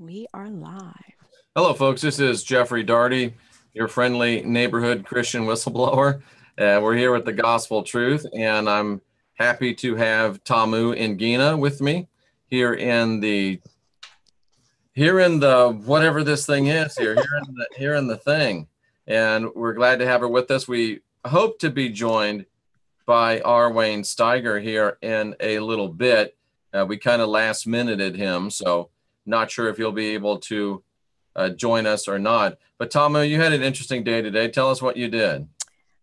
We are live. Hello, folks. This is Jeffrey Darty, your friendly neighborhood Christian whistleblower. We're here with the gospel truth, and I'm happy to have Tamu Ngina with me here in the whatever this thing is here in the thing. And we're glad to have her with us. We hope to be joined by our Wayne Steiger here in a little bit. We kind of last minuted him, so not sure if he'll be able to join us or not. But Tamu, you had an interesting day today. Tell us what you did.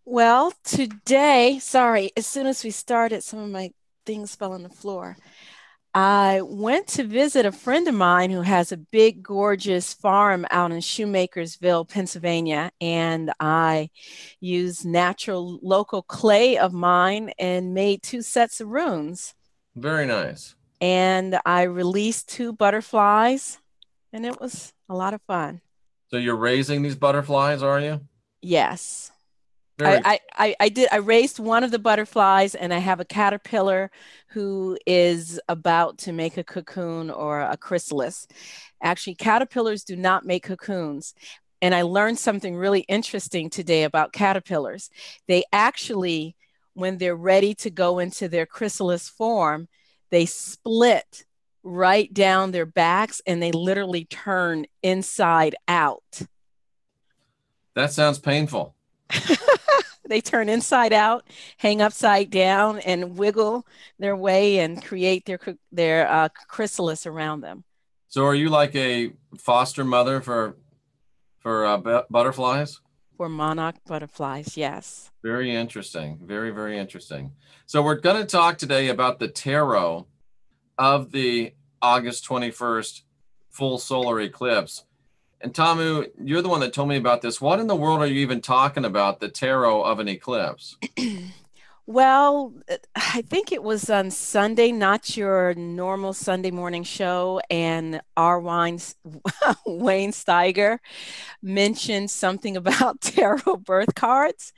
Well, today, sorry, as soon as we started, some of my things fell on the floor. I went to visit a friend of mine who has a big, gorgeous farm out in Shoemakersville, Pennsylvania, and I used natural local clay of mine and made two sets of runes. Very nice. And I released two butterflies, and it was a lot of fun. So you're raising these butterflies, are you? Yes. Very I did. I raised one of the butterflies, and I have a caterpillar who is about to make a cocoon or a chrysalis. Actually, caterpillars do not make cocoons. And I learned something really interesting today about caterpillars. They actually, when they're ready to go into their chrysalis form, they split right down their backs and they literally turn inside out. That sounds painful. They turn inside out, hang upside down, and wiggle their way and create their chrysalis around them. So are you like a foster mother for butterflies? For monarch butterflies, yes. Very interesting. Very, very interesting. So we're going to talk today about the tarot of the August 21st full solar eclipse. And Tamu, you're the one that told me about this. What in the world are you even talking about, the tarot of an eclipse? Well, I think it was on Sunday, not your normal Sunday morning show, and our Wayne Steiger mentioned something about tarot birth cards.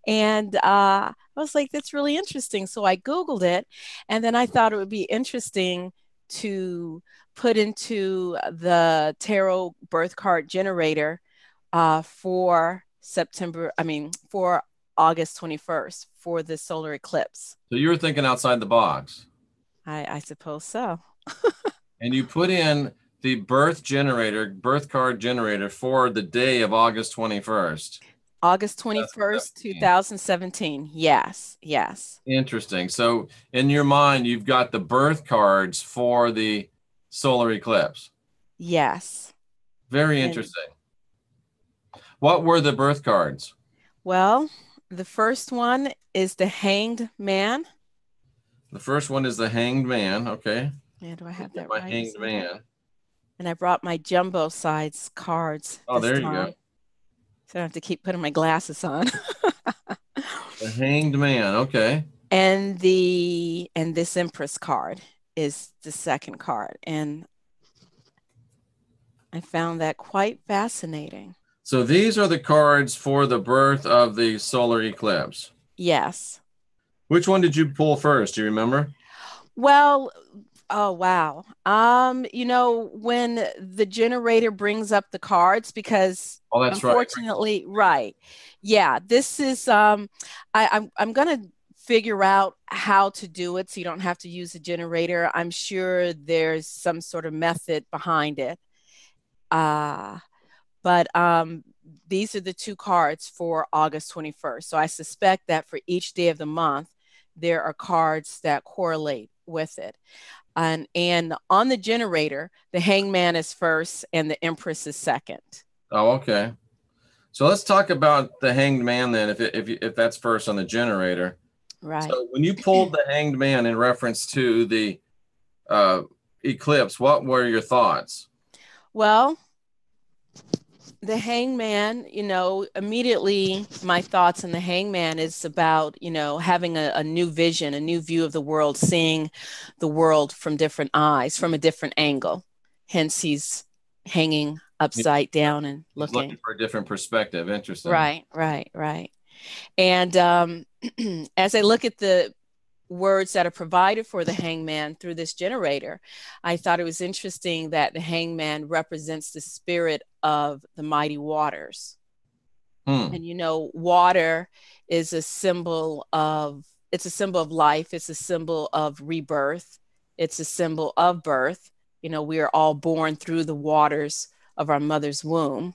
And I was like, that's really interesting. So I Googled it, and then I thought it would be interesting to put into the tarot birth card generator for August 21st for the solar eclipse. So you were thinking outside the box. I suppose so. And you put in the birth card generator for the day of August 21st. August 21st, 2017. Yes, yes. Interesting. So in your mind, you've got the birth cards for the solar eclipse. Yes. Very And interesting. What were the birth cards? well, the first one is the Hanged Man. The first one is the Hanged Man. Okay. And do I have Get that my right? Hanged Man. And I brought my jumbo size cards Oh, this there you go. time. So I don't have to keep putting my glasses on. The Hanged Man. Okay. And this Empress card is the second card. And I found that quite fascinating. So these are the cards for the birth of the solar eclipse. Yes. Which one did you pull first? Do you remember? Well, oh wow. When the generator brings up the cards, because Oh, that's right. unfortunately, right. Yeah, this is I'm gonna figure out how to do it so you don't have to use a generator. I'm sure there's some sort of method behind it. Uh, but these are the two cards for August 21st. So I suspect that for each day of the month, there are cards that correlate with it. And on the generator, the Hangman is first and the Empress is second. Oh, okay. So let's talk about the Hanged Man then, if that's first on the generator. Right. So when you pulled the Hanged Man in reference to the eclipse, what were your thoughts? Well, the Hangman, immediately my thoughts on the Hangman is about, having a new vision, a new view of the world, seeing the world from different eyes, from a different angle. Hence, he's hanging upside down and He's looking. looking for a different perspective. Interesting. Right, right, right. And as I look at words that are provided for the hangman through this generator. I thought it was interesting that the hangman represents the spirit of the mighty waters. Hmm. And water is a symbol of it's a symbol of life, it's a symbol of rebirth, it's a symbol of birth. We are all born through the waters of our mother's womb.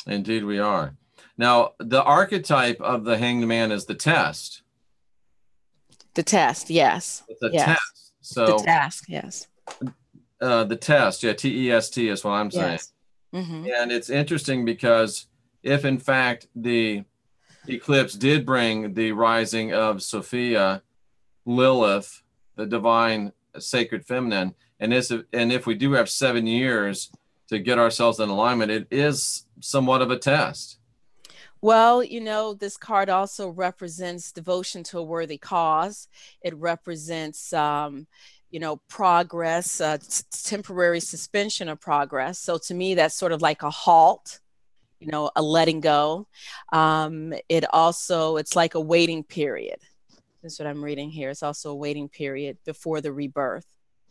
Indeed, we are. Now, the archetype of the hanged man is the test. The test, yes. It's a Yes. test. The So task, yes. the test, yeah, TEST is what I'm saying. Yes. Mm-hmm. And it's interesting because if in fact the eclipse did bring the rising of Sophia, Lilith, the divine sacred feminine, and if we do have 7 years to get ourselves in alignment, it is somewhat of a test. Well, this card also represents devotion to a worthy cause. It represents, progress, temporary suspension of progress. So to me, that's sort of like a halt, a letting go. It's like a waiting period. That's what I'm reading here. It's also a waiting period before the rebirth.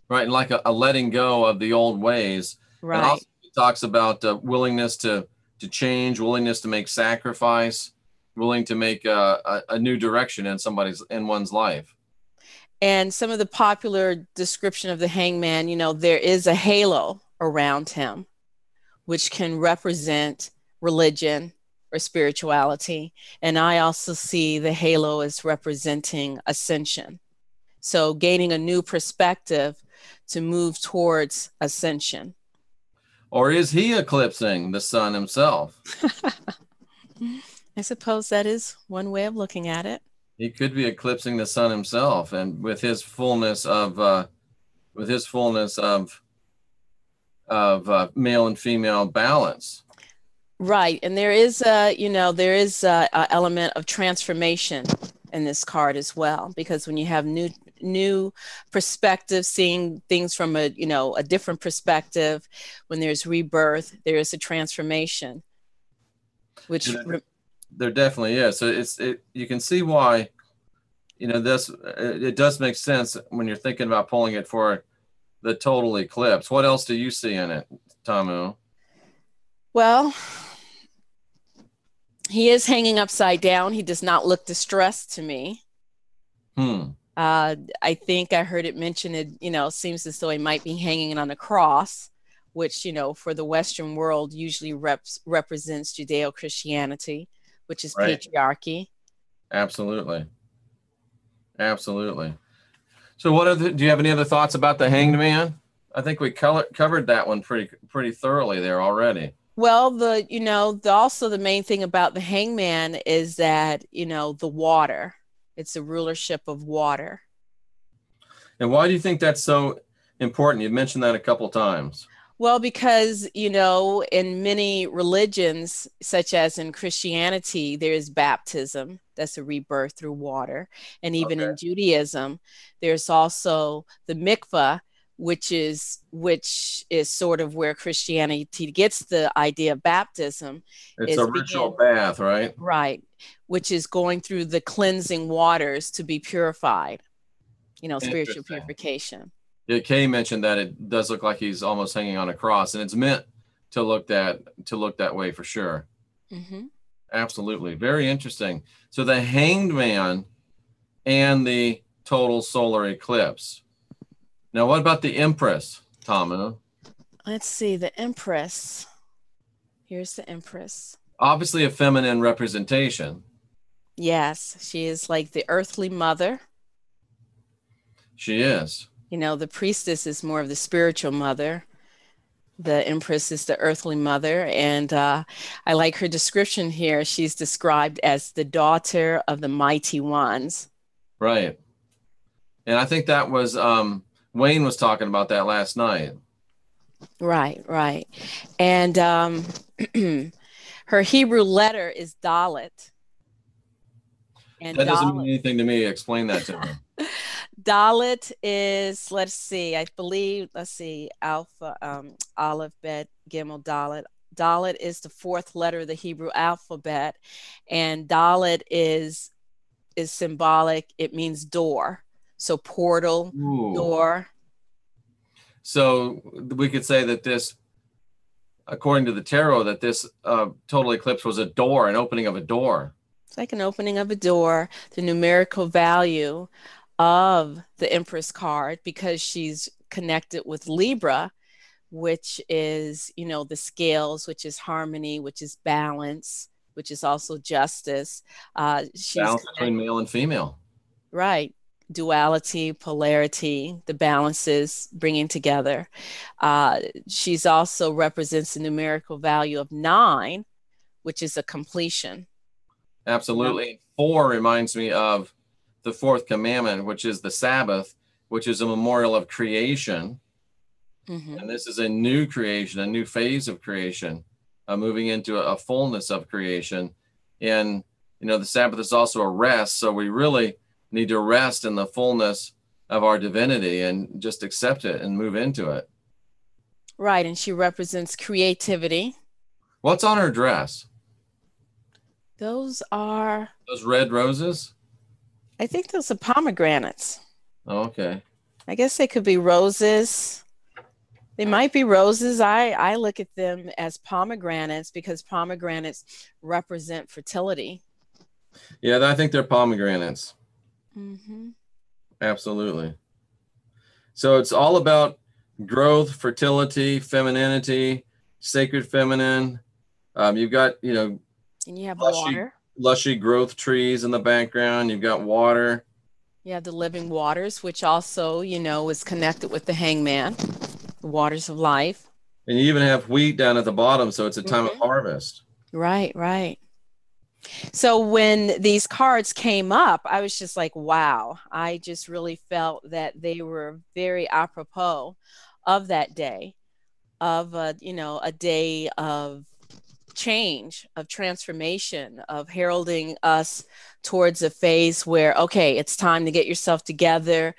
Right, and like a letting go of the old ways. And Right. also it talks about willingness to change, willingness to make sacrifice, willing to make a new direction in one's life. And some of the popular description of the hangman, there is a halo around him, which can represent religion or spirituality. And I also see the halo as representing ascension. So gaining a new perspective to move towards ascension. Or is he eclipsing the sun himself? I suppose that is one way of looking at it. He could be eclipsing the sun himself, and with his fullness of male and female balance. Right, and there is a element of transformation in this card as well, because when you have new perspective, seeing things from a different perspective, when there's rebirth, there is a transformation, which there definitely is. So you can see why, this it does make sense when you're thinking about pulling it for the total eclipse. What else do you see in it, Tamu? Well, he is hanging upside down. He does not look distressed to me. I think I heard it mentioned, seems as though he might be hanging on a cross, which, for the Western world usually represents Judeo-Christianity, which is Right. patriarchy. Absolutely. Absolutely. So do you have any other thoughts about the hanged man? I think we covered that one pretty thoroughly there already. Well, also the main thing about the hangman is that, the water, it's a rulership of water. And why do you think that's so important? You mentioned that a couple times. Well, because, in many religions, such as in Christianity, there is baptism. That's a rebirth through water. And even in Judaism, there's also the mikvah, which is sort of where Christianity gets the idea of baptism. It's a ritual bath, right? Right, which is going through the cleansing waters to be purified, spiritual purification. Yeah, Kay mentioned that it does look like he's almost hanging on a cross, and it's meant to look that way for sure. Mm-hmm. Absolutely, very interesting. So the hanged man and the total solar eclipse. Now, what about the Empress, Tamu? Let's see, the Empress. Here's the Empress. Obviously a feminine representation. Yes, she is like the earthly mother. She is. The priestess is more of the spiritual mother. The Empress is the earthly mother. And I like her description here. She's described as the daughter of the mighty ones. Right. And I think that was, Wayne was talking about that last night. Right. And her Hebrew letter is Dalet. And that doesn't mean anything to me. Explain that to me. Dalet is, Alpha, Aleph, Bet, Gimel, Dalet. Dalet is the fourth letter of the Hebrew alphabet, and Dalet is is symbolic. It means door. So portal, Ooh. door. So we could say that this, according to the tarot, that this total eclipse was a door, an opening of a door. It's like an opening of a door. The numerical value of the Empress card, because she's connected with Libra, which is, the scales, which is harmony, which is balance, which is also justice. She's Balance connected, between male and female. right? Duality, polarity, the balances bringing together. She's also represents the numerical value of 9, which is a completion. Absolutely. 4 reminds me of the fourth commandment, which is the Sabbath, which is a memorial of creation. Mm-hmm. And this is a new creation, a new phase of creation, moving into a fullness of creation. And, the Sabbath is also a rest. So we really need to rest in the fullness of our divinity and just accept it and move into it. Right. And she represents creativity. What's on her dress? Those are, Those red roses? I think those are pomegranates. Oh, okay. I guess they could be roses. They might be roses. I look at them as pomegranates because pomegranates represent fertility. Yeah, I think they're pomegranates. Mm-hmm. Absolutely. So it's all about growth, fertility, femininity, sacred feminine. You've got, And you have lushy, water. lushy growth trees in the background. You've got water. You have the living waters, which also, is connected with the hangman, the waters of life. And you even have wheat down at the bottom. So it's a time of Mm-hmm. harvest. Right, right. So when these cards came up, I was just like, wow, I just really felt that they were very apropos of that day, of a day of change, of transformation, of heralding us towards a phase where, okay, it's time to get yourself together,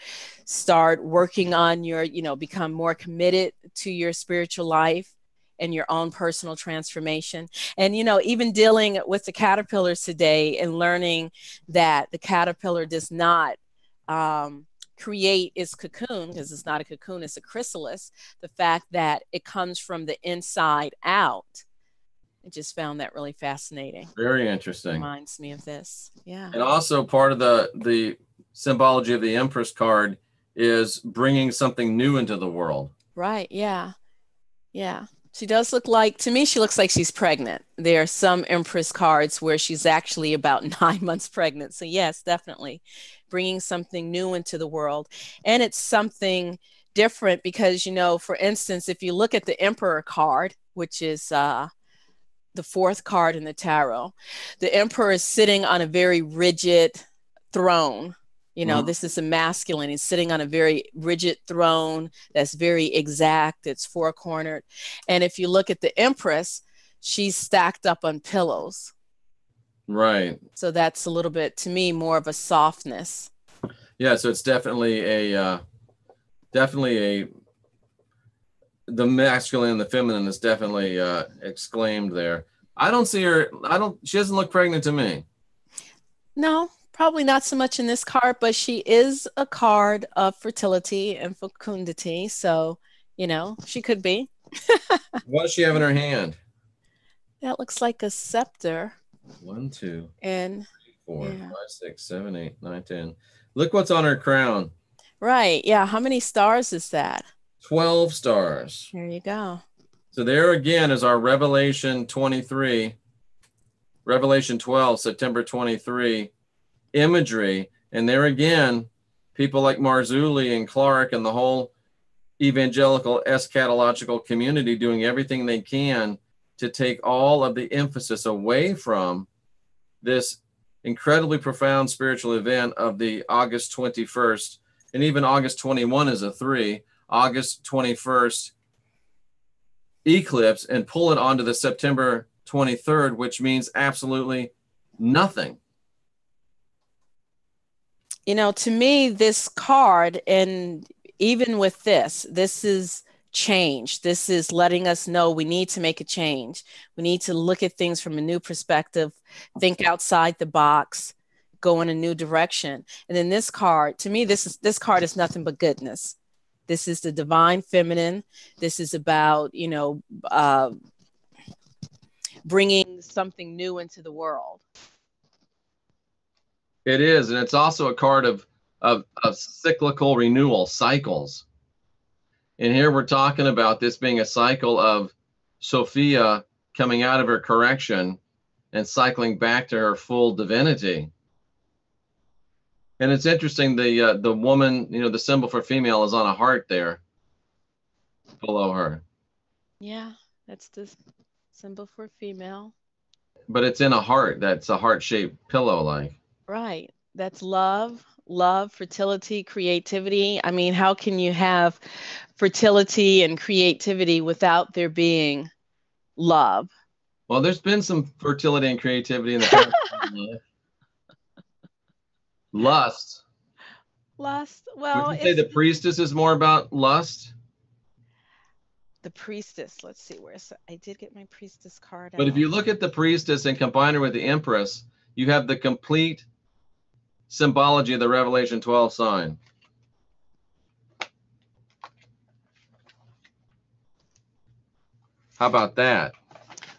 start working on your, become more committed to your spiritual life and your own personal transformation. And, even dealing with the caterpillars today and learning that the caterpillar does not create its cocoon, because it's not a cocoon, it's a chrysalis. The fact that it comes from the inside out. I just found that really fascinating. Very interesting. Reminds me of this. Yeah. And also part of the symbology of the Empress card is bringing something new into the world. Right. Yeah. Yeah. She does look like, to me, she looks like she's pregnant. There are some Empress cards where she's actually about 9 months pregnant. So, yes, definitely bringing something new into the world. And it's something different because, for instance, if you look at the Emperor card, which is the fourth card in the tarot, the Emperor is sitting on a very rigid throne. This is a masculine. He's sitting on a very rigid throne that's very exact. It's four-cornered. And if you look at the Empress, she's stacked up on pillows. Right. So that's a little bit, to me, more of a softness. Yeah. So it's definitely the masculine and the feminine is definitely exclaimed there. I don't see her. She doesn't look pregnant to me. No, probably not so much in this card, but she is a card of fertility and fecundity. So, she could be. What does she have in her hand? That looks like a scepter. 1, 2, And 3, 4, yeah. 5, 6, 7, 8, 9, 10. Look what's on her crown. Right. Yeah. How many stars is that? 12 stars. There you go. So there again is our Revelation 23, Revelation 12, September 23 imagery. And there again, people like Marzulli and Clark and the whole evangelical eschatological community doing everything they can to take all of the emphasis away from this incredibly profound spiritual event of the August 21st, and even August 21 is a 3, August 21st eclipse, and pull it onto the September 23rd, which means absolutely nothing. To me, this card, and even with this is change. This is letting us know we need to make a change. We need to look at things from a new perspective, think outside the box, go in a new direction. And then this card, to me, this card is nothing but goodness. This is the divine feminine. This is about, bringing something new into the world. It is, and it's also a card of cyclical renewal, cycles. And here we're talking about this being a cycle of Sophia coming out of her correction and cycling back to her full divinity. And it's interesting, the woman, the symbol for female is on a heart there below her. Yeah, that's the symbol for female. But it's in a heart. That's a heart-shaped pillow like. Right. That's love, fertility, creativity. I mean, how can you have fertility and creativity without there being love? Well, there's been some fertility and creativity in the past. Lust. Well, would you say the priestess is more about lust? The priestess. Let's see, I did get my priestess card out. But if you look at the priestess and combine her with the empress, you have the complete symbology of the Revelation 12 sign. How about that?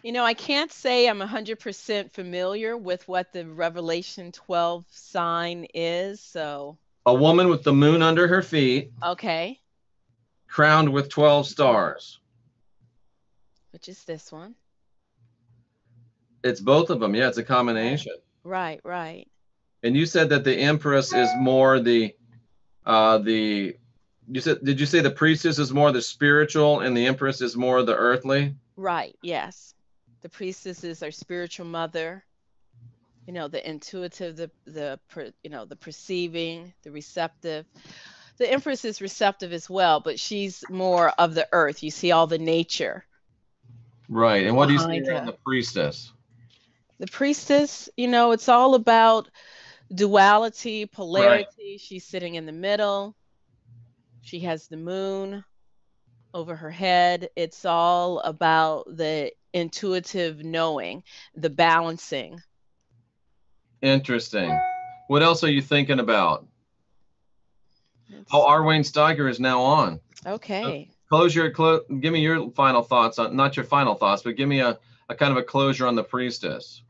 I can't say I'm 100% familiar with what the Revelation 12 sign is, so. A woman with the moon under her feet. Okay. Crowned with 12 stars. Which is this one. It's both of them. Yeah, it's a combination. Right, right. And you said that the empress is more did you say the priestess is more the spiritual and the empress is more the earthly? Right, yes. The priestess is our spiritual mother, the intuitive, the perceiving, the receptive. The empress is receptive as well, but she's more of the earth. You see all the nature. Right. And what do you see on the priestess? The priestess, it's all about duality, polarity. Right. She's sitting in the middle. She has the moon over her head. It's all about the intuitive knowing, the balancing. Interesting. What else are you thinking about? R. Wayne Steiger is now on. Okay. Give me your final thoughts on, not your final thoughts, but give me a kind of a closure on the priestess.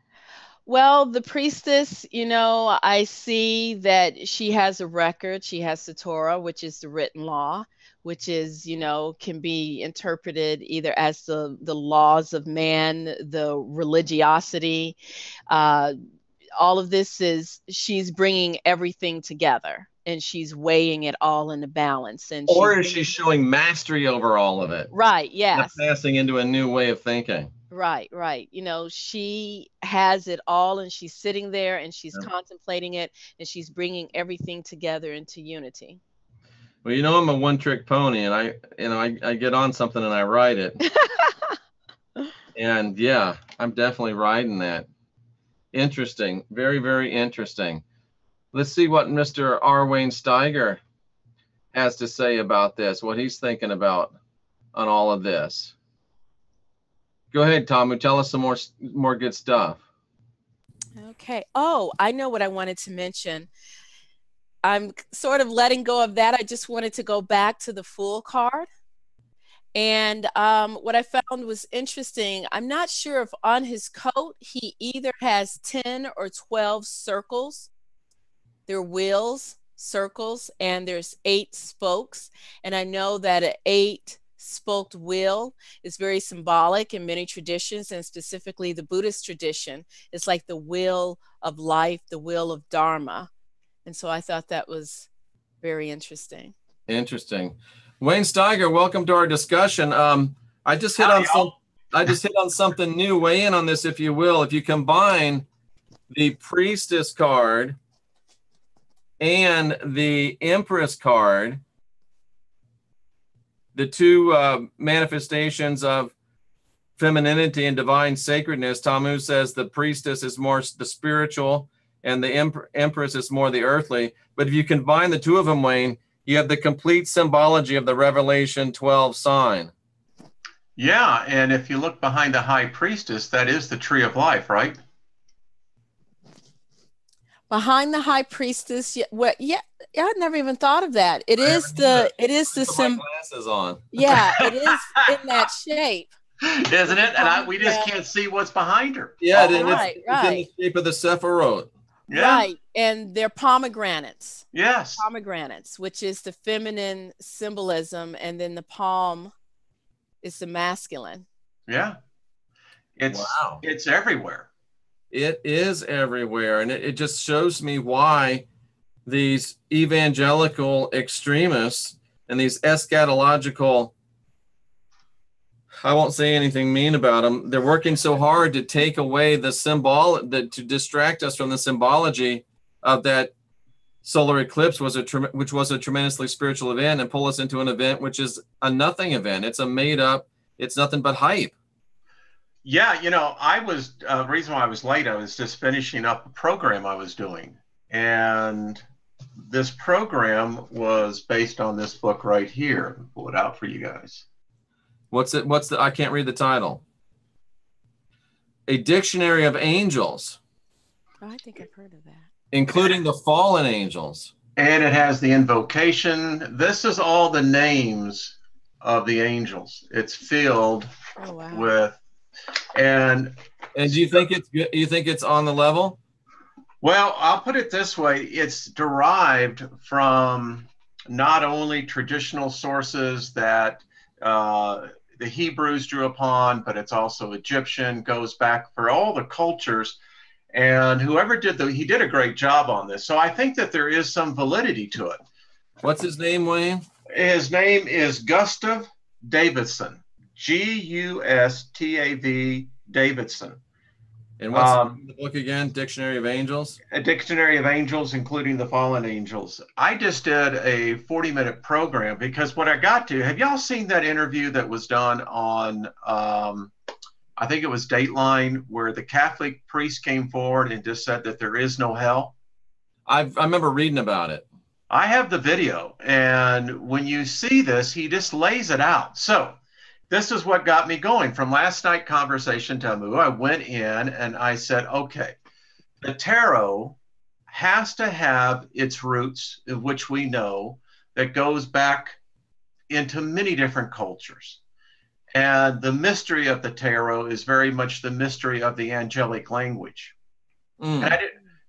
Well, the priestess, I see that she has a record. She has the Torah, which is the written law, which is, can be interpreted either as the laws of man, the religiosity. All of this she's bringing everything together and she's weighing it all in the balance. Or is she showing mastery over all of it? Right, yes. Passing into a new way of thinking. Right, right. She has it all and she's sitting there and she's contemplating it and she's bringing everything together into unity. Well, I'm a one-trick pony and I get on something and I write it. And yeah, I'm definitely writing that. Interesting. Very, very interesting. Let's see what Mr. R. Wayne Steiger has to say about this, what he's thinking about on all of this. Go ahead, Tamu. Tell us some more good stuff. Okay. Oh, I know what I wanted to mention. I'm sort of letting go of that. I just wanted to go back to the Fool card. And what I found was interesting. I'm not sure if on his coat he either has 10 or 12 circles. They're wheels, circles, and there's 8 spokes. And I know that an 8-spoked wheel is very symbolic in many traditions, and specifically the Buddhist tradition. It's like the wheel of life, the wheel of Dharma. And so I thought that was very interesting. Interesting. Wayne Steiger, welcome to our discussion. I just hit on something new. Weigh in on this, if you will. If you combine the priestess card and the empress card, the two manifestations of femininity and divine sacredness, Tamu says the priestess is more the spiritual and the empress is more the earthly. But if you combine the two of them, Wayne, you have the complete symbology of the Revelation 12 sign. Yeah, and if you look behind the high priestess, that is the tree of life, right? Behind the high priestess. Yeah, well, yeah, I never even thought of that. I haven't either. It is I the put my sim. glasses on. Yeah, it is in that shape Isn't with the it? And we just yeah, can't see what's behind her. Yeah, All and around. right, it's in right, the shape of the Sephiroth. Yeah. right. And they're pomegranates. Yes. Pomegranates, which is the feminine symbolism, and then the palm is the masculine. Yeah. It's Wow. it's everywhere. It is everywhere. And it just shows me why these evangelical extremists and these eschatological, I won't say anything mean about them, they're working so hard to take away the symbol, that to distract us from the symbology of that solar eclipse, which was a tremendously spiritual event, and pull us into an event which is a nothing event. It's a made up, it's nothing but hype. Yeah, I was reason why I was late, I was just finishing up a program I was doing. And this program was based on this book right here. I'll pull it out for you guys. I can't read the title. A Dictionary of Angels. Oh, I think I've heard of that. Including the fallen angels. And it has the invocation. This is all the names of the angels. It's filled with, and do you think it's good? You think it's on the level? Well, I'll put it this way. It's derived from not only traditional sources that the Hebrews drew upon, but it's also Egyptian, goes back for all the cultures. And whoever he did a great job on this. So I think that there is some validity to it. What's his name, Wayne? His name is Gustav Davidson, Gustav Davidson. And what's the book again? Dictionary of Angels? A Dictionary of Angels, including the fallen angels. I just did a 40-minute program because what I got to, have y'all seen that interview that was done on, I think it was Dateline, where the Catholic priest came forward and just said that there is no hell? I remember reading about it. I have the video. And when you see this, he just lays it out. So this is what got me going. From last night conversation, Tamu, I went in and I said, okay, the tarot has to have its roots, which we know, that goes back into many different cultures. And the mystery of the tarot is very much the mystery of the angelic language. And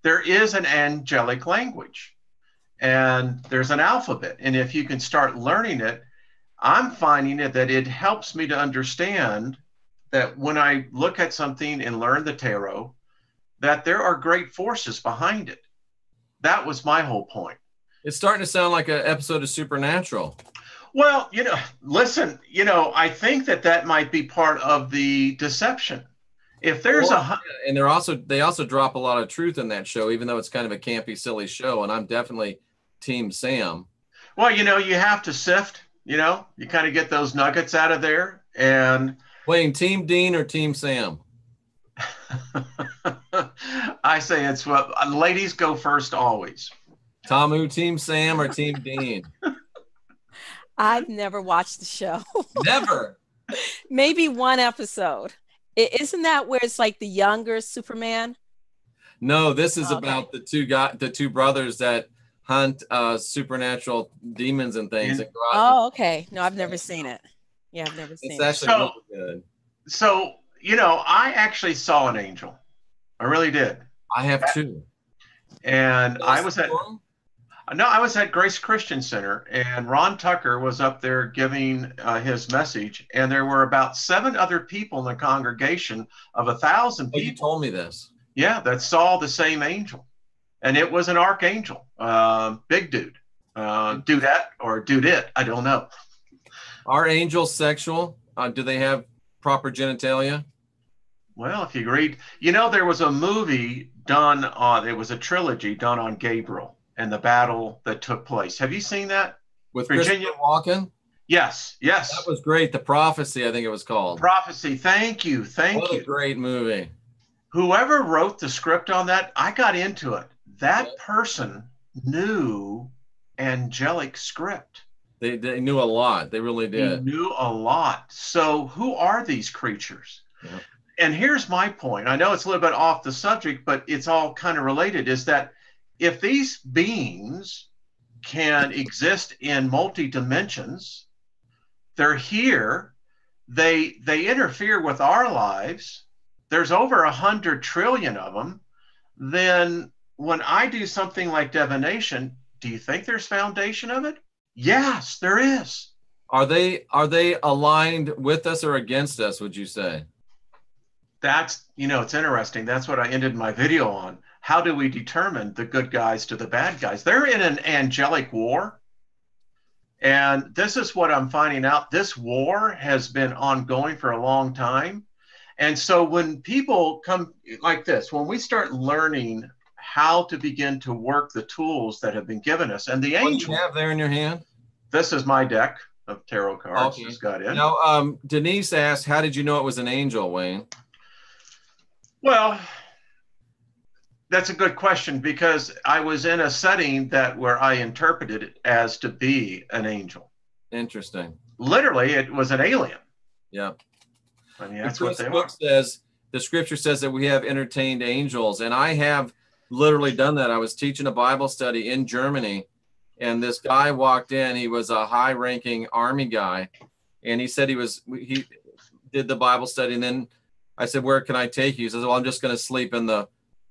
there is an angelic language, and there's an alphabet. And if you can start learning it, I'm finding it that it helps me to understand that when I look at something and learn the tarot, that there are great forces behind it. That was my whole point. It's starting to sound like an episode of Supernatural. Well, listen, I think that might be part of the deception. If there's and they also drop a lot of truth in that show, even though it's kind of a campy, silly show. And I'm definitely Team Sam. Well, you have to sift. You kind of get those nuggets out of there. And Wayne, Team Dean or Team Sam? I say it's what ladies go first always. Tamu, Team Sam or Team Dean? I've never watched the show. Never. Maybe one episode. Isn't that where it's like the younger Superman? No, this is about the two brothers that hunt supernatural demons and things. And go out okay. No, I've never seen it. Yeah, I've never seen it. It's actually really good. So, I actually saw an angel. I really did. I have too. And I was at Grace Christian Center, and Ron Tucker was up there giving his message, and there were about 7 other people in the congregation of 1,000 people. You told me this. Yeah, that saw the same angel. And it was an archangel, big dude, dudette or dudette, I don't know. Are angels sexual? Do they have proper genitalia? Well, if you read, there was a movie done on, it was a trilogy done on Gabriel and the battle that took place. Have you seen that? With Virginia Walken? Yes. That was great. The Prophecy, I think it was called. Prophecy. Thank you. What a great movie. Whoever wrote the script on that, I got into it. That person knew angelic script. They knew a lot. They really did. They knew a lot. So who are these creatures? And here's my point. I know it's a little bit off the subject, but it's all kind of related, is that if these beings can exist in multi dimensions, they're here, they interfere with our lives. There's over 100 trillion of them. Then when I do something like divination, do you think there's foundation of it? Yes, there is. Are they aligned with us or against us, would you say? That's, it's interesting. That's what I ended my video on. How do we determine the good guys to the bad guys? They're in an angelic war. And this is what I'm finding out. This war has been ongoing for a long time. And so when people come like this, when we start learning how to begin to work the tools that have been given us, and the angel. What do you have there in your hand? This is my deck of tarot cards. Okay. Just got in. Now, Denise asked, how did you know it was an angel, Wayne? Well, that's a good question, because I was in a setting where I interpreted it as to be an angel. Interesting. Literally, it was an alien. Yeah. I mean, that's what they are. The scripture says that we have entertained angels, and I have literally done that. I was teaching a Bible study in Germany, and this guy walked in. He was a high-ranking Army guy, and he said he did the Bible study, and then I said, where can I take you? He says, well, I'm just going to sleep in the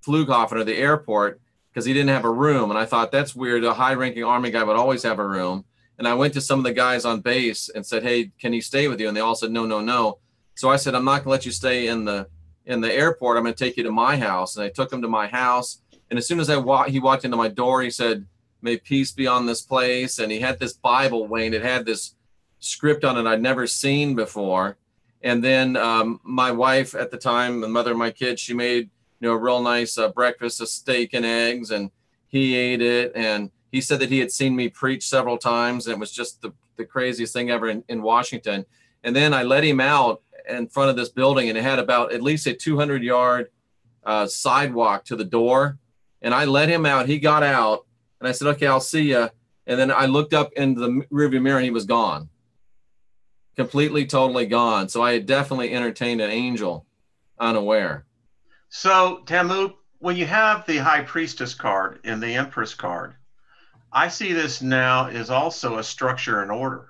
Flughafen or the airport, because he didn't have a room. And I thought, that's weird. A high-ranking Army guy would always have a room. And I went to some of the guys on base and said, hey, can he stay with you? And they all said, no, no, no. So I said, I'm not going to let you stay in the airport. I'm going to take you to my house. And I took him to my house. And as soon as he walked into my door, he said, may peace be on this place. And he had this Bible, Wayne. It had this script on it I'd never seen before. And then my wife at the time, the mother of my kids, she made a real nice breakfast of steak and eggs, and he ate it. And he said that he had seen me preach several times, and it was just the craziest thing ever in Washington. And then I let him out in front of this building, and it had about at least a 200-yard sidewalk to the door. And I let him out. He got out, and I said, okay, I'll see you. And then I looked up into the rearview mirror, and he was gone. Completely, totally gone. So I had definitely entertained an angel unaware. So, Tamu, when you have the High Priestess card and the Empress card, I see this now as also a structure and order.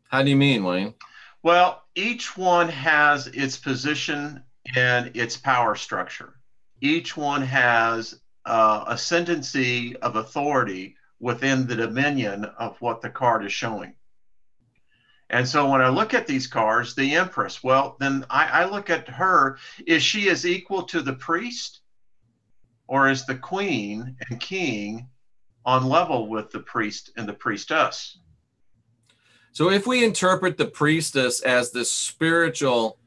How do you mean, Wayne? Well, each one has its position and its power structure. Each one has ascendancy of authority within the dominion of what the card is showing. And so when I look at these cards, the Empress, well, then I look at her. Is she as equal to the priest, or is the queen and king on level with the priest and the priestess? So if we interpret the priestess as the spiritual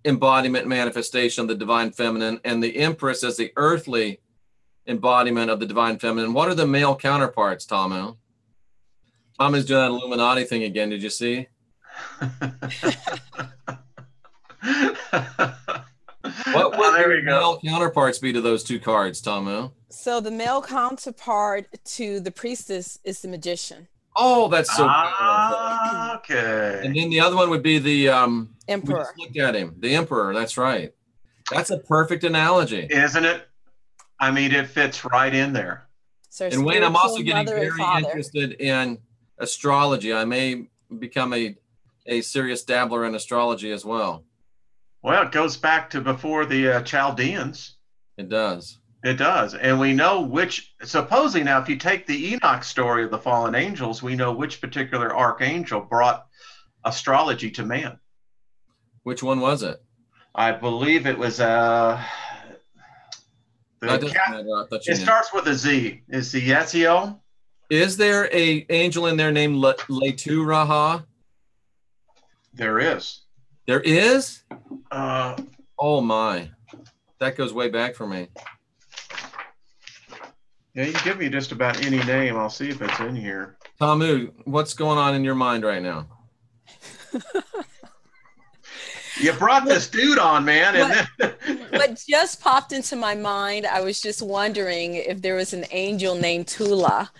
embodiment manifestation of the divine feminine, and the Empress as the earthly embodiment of the divine feminine, what are the male counterparts, Tamu? Tom is doing that Illuminati thing again. Did you see? What would the male counterparts be to those two cards, Tamu? So the male counterpart to the priestess is the magician. Oh, that's so good. Okay. And then the other one would be the emperor. We just looked at him. The emperor. That's right. That's a perfect analogy. Isn't it? I mean, it fits right in there. So and Wayne, I'm also getting very interested in astrology. I may become a serious dabbler in astrology as well. Well, it goes back to before the Chaldeans. It does. It does. And we know which, supposedly now, if you take the Enoch story of the fallen angels, we know which particular archangel brought astrology to man. Which one was it? I believe it was it starts with a Z. Is the Yaziel? Is there a angel in there named Letu Raha? There is. There is? Oh my. That goes way back for me. Yeah, you can give me just about any name. I'll see if it's in here. Tamu, what's going on in your mind right now? You brought this dude on, man. What just popped into my mind, I was just wondering if there was an angel named Tula.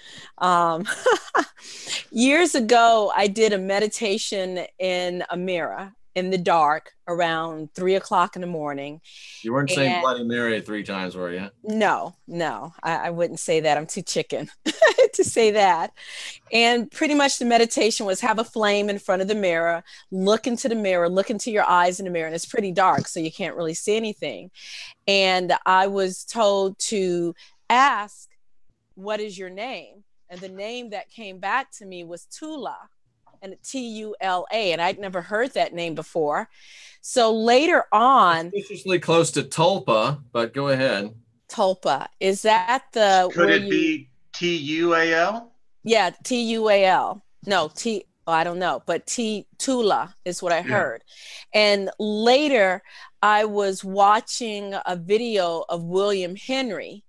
Years ago, I did a meditation in a mirror, in the dark around 3 o'clock in the morning. You weren't saying And Bloody Mary 3 times, were you? no, no, I wouldn't say that. I'm too chicken to say that. And pretty much the meditation was have a flame in front of the mirror, look into the mirror, look into your eyes in the mirror, and it's pretty dark, so you can't really see anything. And I was told to ask, what is your name? And the name that came back to me was Tula, and Tula. And I'd never heard that name before. So later on, Suspiciously close to Tulpa, but go ahead. Tulpa, is that the Could where it you? be Tual? Yeah, Tual. No, I don't know, but Tula is what I Yeah. heard. And later, I was watching a video of William Henry,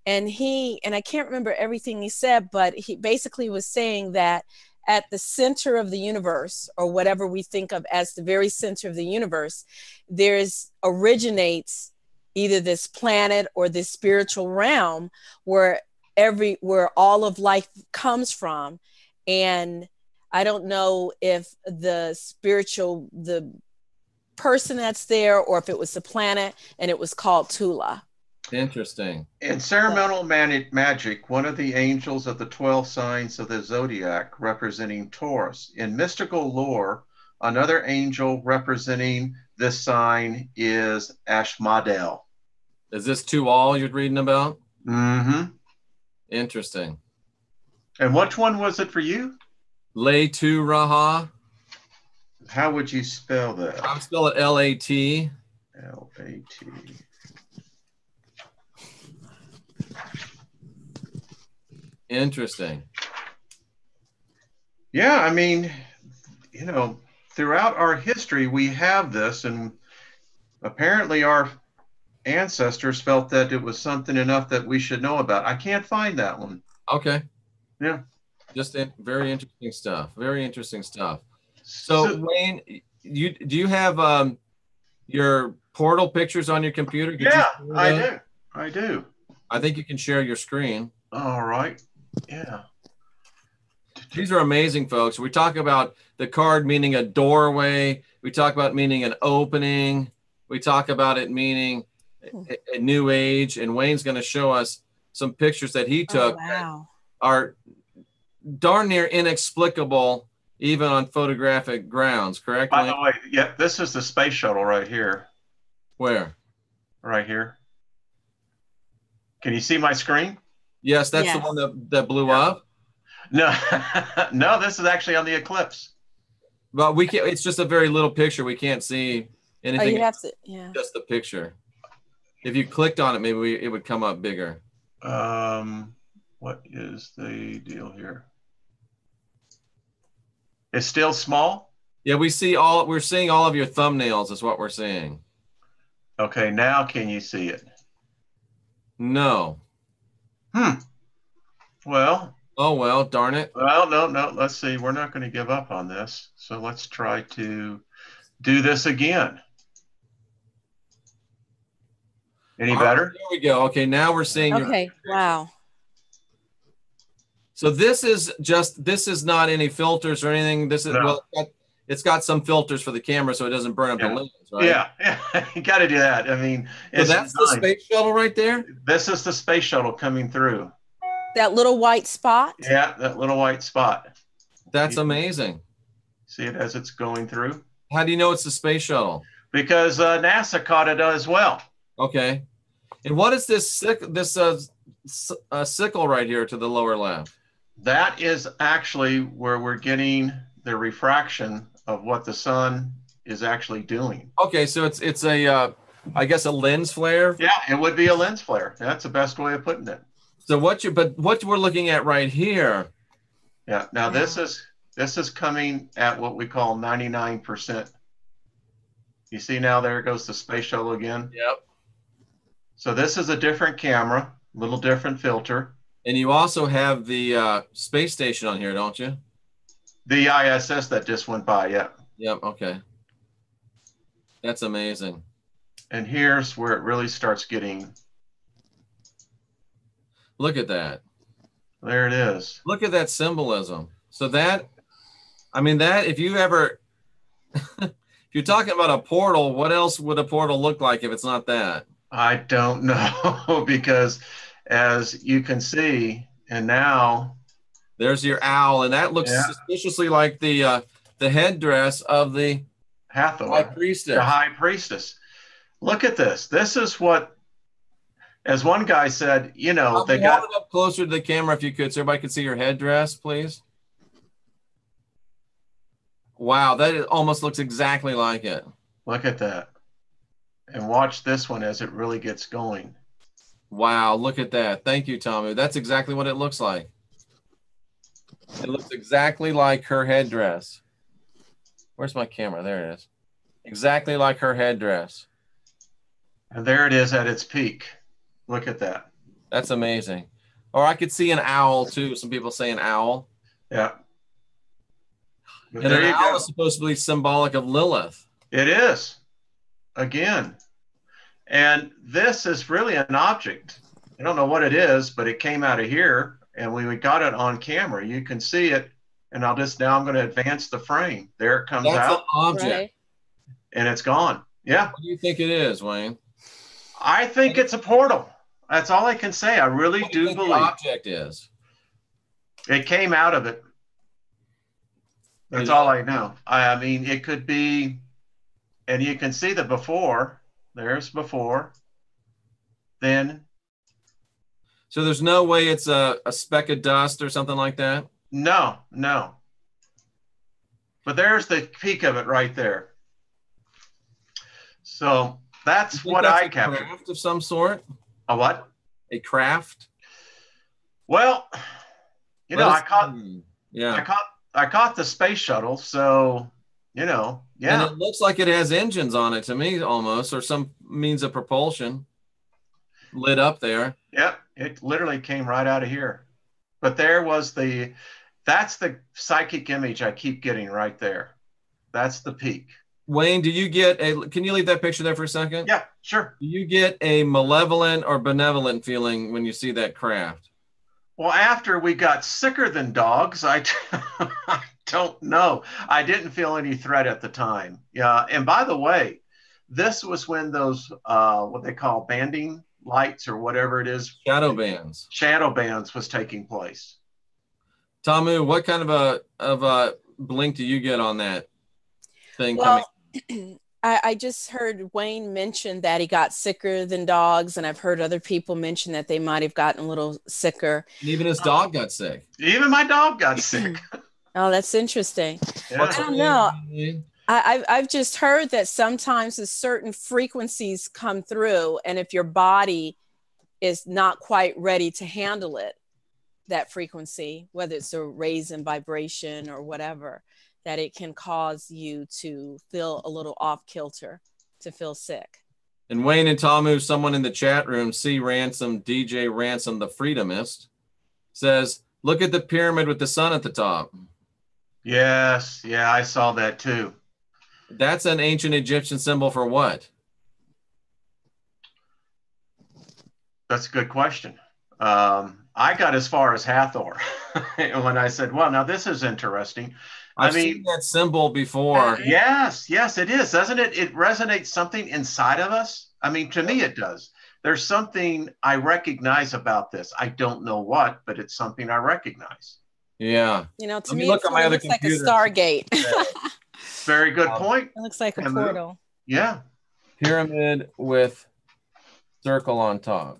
and I can't remember everything he said, but he basically was saying that at the center of the universe, or whatever we think of as the very center of the universe, there's originates either this planet or this spiritual realm where where all of life comes from. And I don't know if the person that's there, or if it was the planet, and it was called Tula. Interesting. In So, ceremonial magic, one of the angels of the 12 signs of the zodiac representing Taurus. In mystical lore, another angel representing this sign is Ashmodel. Is this two all you're reading about? Mm-hmm. Interesting. And which one was it for you? Lay to Raha. How would you spell that? I'm still at Lat. L-A-T. Interesting. Yeah, I mean, throughout our history, we have this, and apparently our ancestors felt that it was something enough that we should know about. I can't find that one. Okay. Yeah. Just very interesting stuff. Very interesting stuff. So Wayne, do you have your portal pictures on your computer? Yeah, I do. I do. I think you can share your screen. All right. Yeah. These are amazing, folks. We talk about the card meaning a doorway. We talk about meaning an opening. We talk about it meaning a new age. And Wayne's going to show us some pictures that he took that are darn near inexplicable, even on photographic grounds. Correct, By Wayne? the way, yeah, this is the space shuttle right here. Where? Right here. Can you see my screen? Yes, that's the one that blew up. No, no, this is actually on the Eclipse. But we can't. It's just a very little picture. We can't see anything. Oh, you have to, yeah. Just the picture. If you clicked on it, maybe it would come up bigger. What is the deal here? It's still small? Yeah, we're seeing all of your thumbnails is what we're seeing. Okay, now can you see it? No. Well. Oh, well, darn it. Well, no, let's see. We're not going to give up on this. So let's try to do this again. Any better? There we go. Okay, now we're seeing. Okay, wow. So this is not any filters or anything. This is, well, it's got some filters for the camera so it doesn't burn up the lens, right? Yeah. You got to do that. I mean, so that's the space shuttle right there? This is the space shuttle coming through. That little white spot? Yeah, that little white spot. That's amazing. See it as it's going through? How do you know it's the space shuttle? Because NASA caught it as well. Okay. And what is this sickle right here to the lower left? That is actually where we're getting the refraction of what the sun is actually doing. Okay, so it's a I guess a lens flare. Yeah, it would be a lens flare. That's the best way of putting it. So what we're looking at right here. Yeah. Now this is coming at what we call 99%. You see now there goes the space shuttle again. Yep. So this is a different camera, a little different filter. And you also have the space station on here, don't you? The ISS that just went by, yeah. Yep, okay. That's amazing. And here's where it really starts getting. Look at that. There it is. Look at that symbolism. So that, I mean, that if you ever you're talking about a portal, what else would a portal look like if it's not that? I don't know because as you can see, and now there's your owl, and that looks yeah, suspiciously like the headdress of the high Hathor, the priestess. high priestess. Look at this. This is what, as one guy said, you know, they got hold it up closer to the camera if you could, so everybody can see your headdress, please. Wow, that almost looks exactly like it. Look at that. And watch this one as it really gets going. Wow, look at that. Thank you, Tamu. That's exactly what it looks like. It looks exactly like her headdress. Where's my camera? There it is. Exactly like her headdress. And there it is at its peak. Look at that. That's amazing. Or I could see an owl too. Some people say an owl. Yeah. But And there an you owl go. is supposed to be symbolic of Lilith. It is. Again. And this is really an object. I don't know what it is, but it came out of here and we got it on camera. You can see it. And I'm going to advance the frame. There it comes That's out. an object. Right. And it's gone. Yeah. What do you think it is, Wayne? I think it's a portal. That's all I can say. I really What do you do think believe the object is? it came out of it. That's all I know. I mean, it could be, and you can see the before. There's before. Then. So there's no way it's a speck of dust or something like that? No, no. But there's the peak of it right there. So that's what I captured. A craft of some sort? A what? A craft? Well, you know, I caught the space shuttle, so you know, yeah. And it looks like it has engines on it to me almost, or some means of propulsion lit up there. Yep, it literally came right out of here. But there was that's the psychic image I keep getting right there. That's the peak. Wayne, can you leave that picture there for a second? Yeah, sure. Do you get a malevolent or benevolent feeling when you see that craft? Well, after we got sicker than dogs, I don't know. I didn't feel any threat at the time. Yeah. And by the way, this was when those, what they call banding lights or whatever it is. Shadow bands was taking place. Tamu, what kind of a blink do you get on that thing coming? I just heard Wayne mention that he got sicker than dogs, and I've heard other people mention that they might have gotten a little sicker. And even his dog got sick. Even my dog got sick. Oh, that's interesting. Yeah. I don't know. I've just heard that sometimes a certain frequencies come through, and if your body is not quite ready to handle it, that frequency, whether it's a raise in vibration or whatever, that it can cause you to feel a little off kilter, to feel sick. And Wayne and Tamu, someone in the chat room, C. Ransom, DJ Ransom, the Freedomist, says, look at the pyramid with the sun at the top. Yes, yeah, I saw that too. That's an ancient Egyptian symbol for what? That's a good question. I got as far as Hathor when I said, well, now this is interesting. I've seen that symbol before. Yes, it is, doesn't it? It resonates something inside of us. I mean, to me, it does. There's something I recognize about this. I don't know what, but it's something I recognize. Yeah. You know, to me, it looks like a Stargate. Very good point. It looks like a portal. Yeah. Pyramid with circle on top.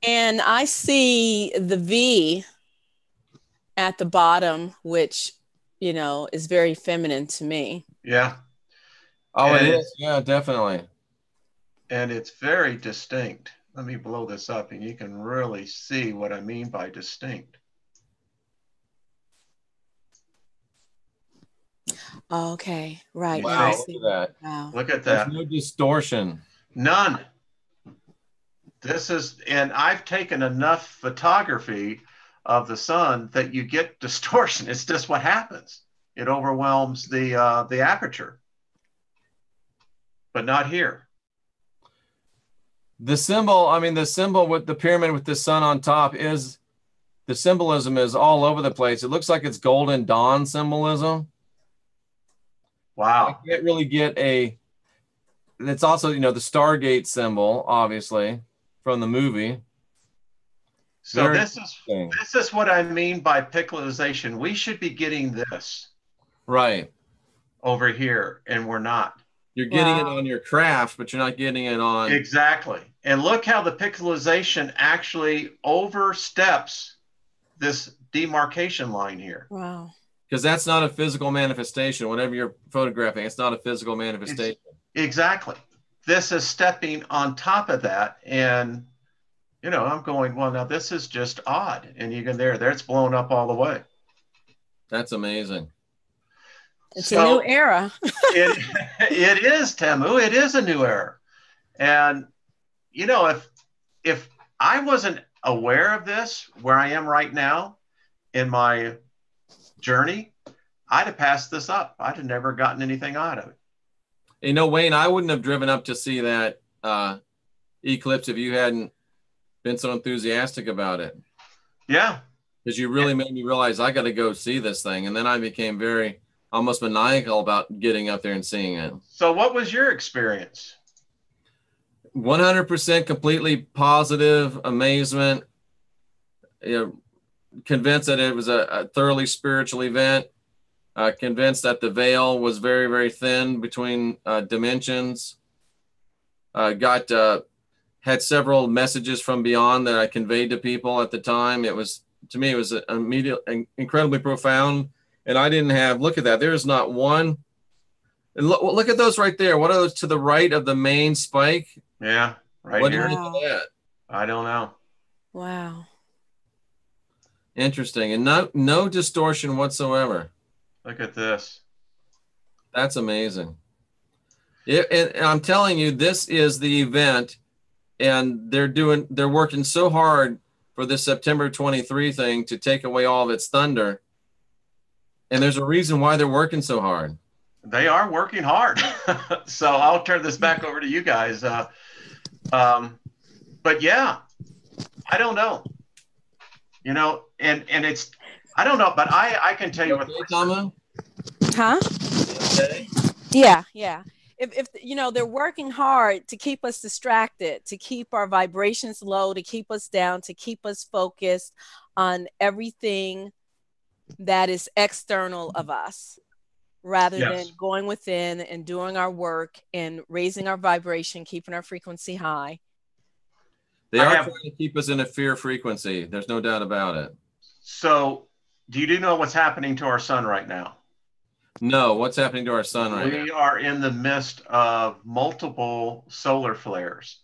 And I see the V at the bottom, which, you know, is very feminine to me. Yeah. Oh, it is. Yeah, definitely. And it's very distinct. Let me blow this up and you can really see what I mean by distinct. Okay, right. Wow, look at that. Wow. Look at that. There's no distortion. None. This is, and I've taken enough photography of the sun that you get distortion. It's just what happens. It overwhelms the aperture, but not here. The symbol, I mean, the symbol with the pyramid with the sun on top is, the symbolism is all over the place. It looks like it's golden dawn symbolism. I Wow. can't really get a. It's also, the Stargate symbol, obviously, from the movie. So Very this interesting. is what I mean by pixelization. We should be getting this Right. over here, and we're not. You're getting it Wow. on your craft, but you're not getting it on. Exactly. And look how the pixelization actually oversteps this demarcation line here. Wow. Because that's not a physical manifestation. Whatever you're photographing, it's not a physical It's manifestation. exactly. This is stepping on top of that. And, I'm going, well, now this is just odd. And you can, there, it's blown up all the way. That's amazing. It's a new So era. it, it is, Tamu. It is a new era. And, if I wasn't aware of this, where I am right now in my journey, I'd have passed this up. I'd have never gotten anything out of it. Wayne, I wouldn't have driven up to see that eclipse if you hadn't been so enthusiastic about it. Yeah. Because you really made me realize I got to go see this thing. And then I became very almost maniacal about getting up there and seeing it. So what was your experience? 100% completely positive amazement. Convinced that it was a thoroughly spiritual event. Convinced that the veil was very, very thin between dimensions. Had several messages from beyond that I conveyed to people at the time. To me, it was immediate, incredibly profound. And I didn't have, look at that. There is not one. And look at those right there. What are those to the right of the main spike? Yeah, right What here. do you think of that? I don't know. Wow. Interesting. And no distortion whatsoever. Look at this. That's amazing. And I'm telling you, this is the event, and they're working so hard for this September 23 thing to take away all of its thunder. And there's a reason why they're working so hard. They are working hard. So I'll turn this back over to you guys. But yeah, I don't know. And it's, I don't know, but I can tell you what. Tamu? Huh? Okay. Yeah. If they're working hard to keep us distracted, to keep our vibrations low, to keep us down, to keep us focused on everything that is external of us, rather than going within and doing our work and raising our vibration, keeping our frequency high. They are trying to keep us in a fear frequency. There's no doubt about it. So do you know what's happening to our sun right now? No, what's happening to our sun right now? We are in the midst of multiple solar flares.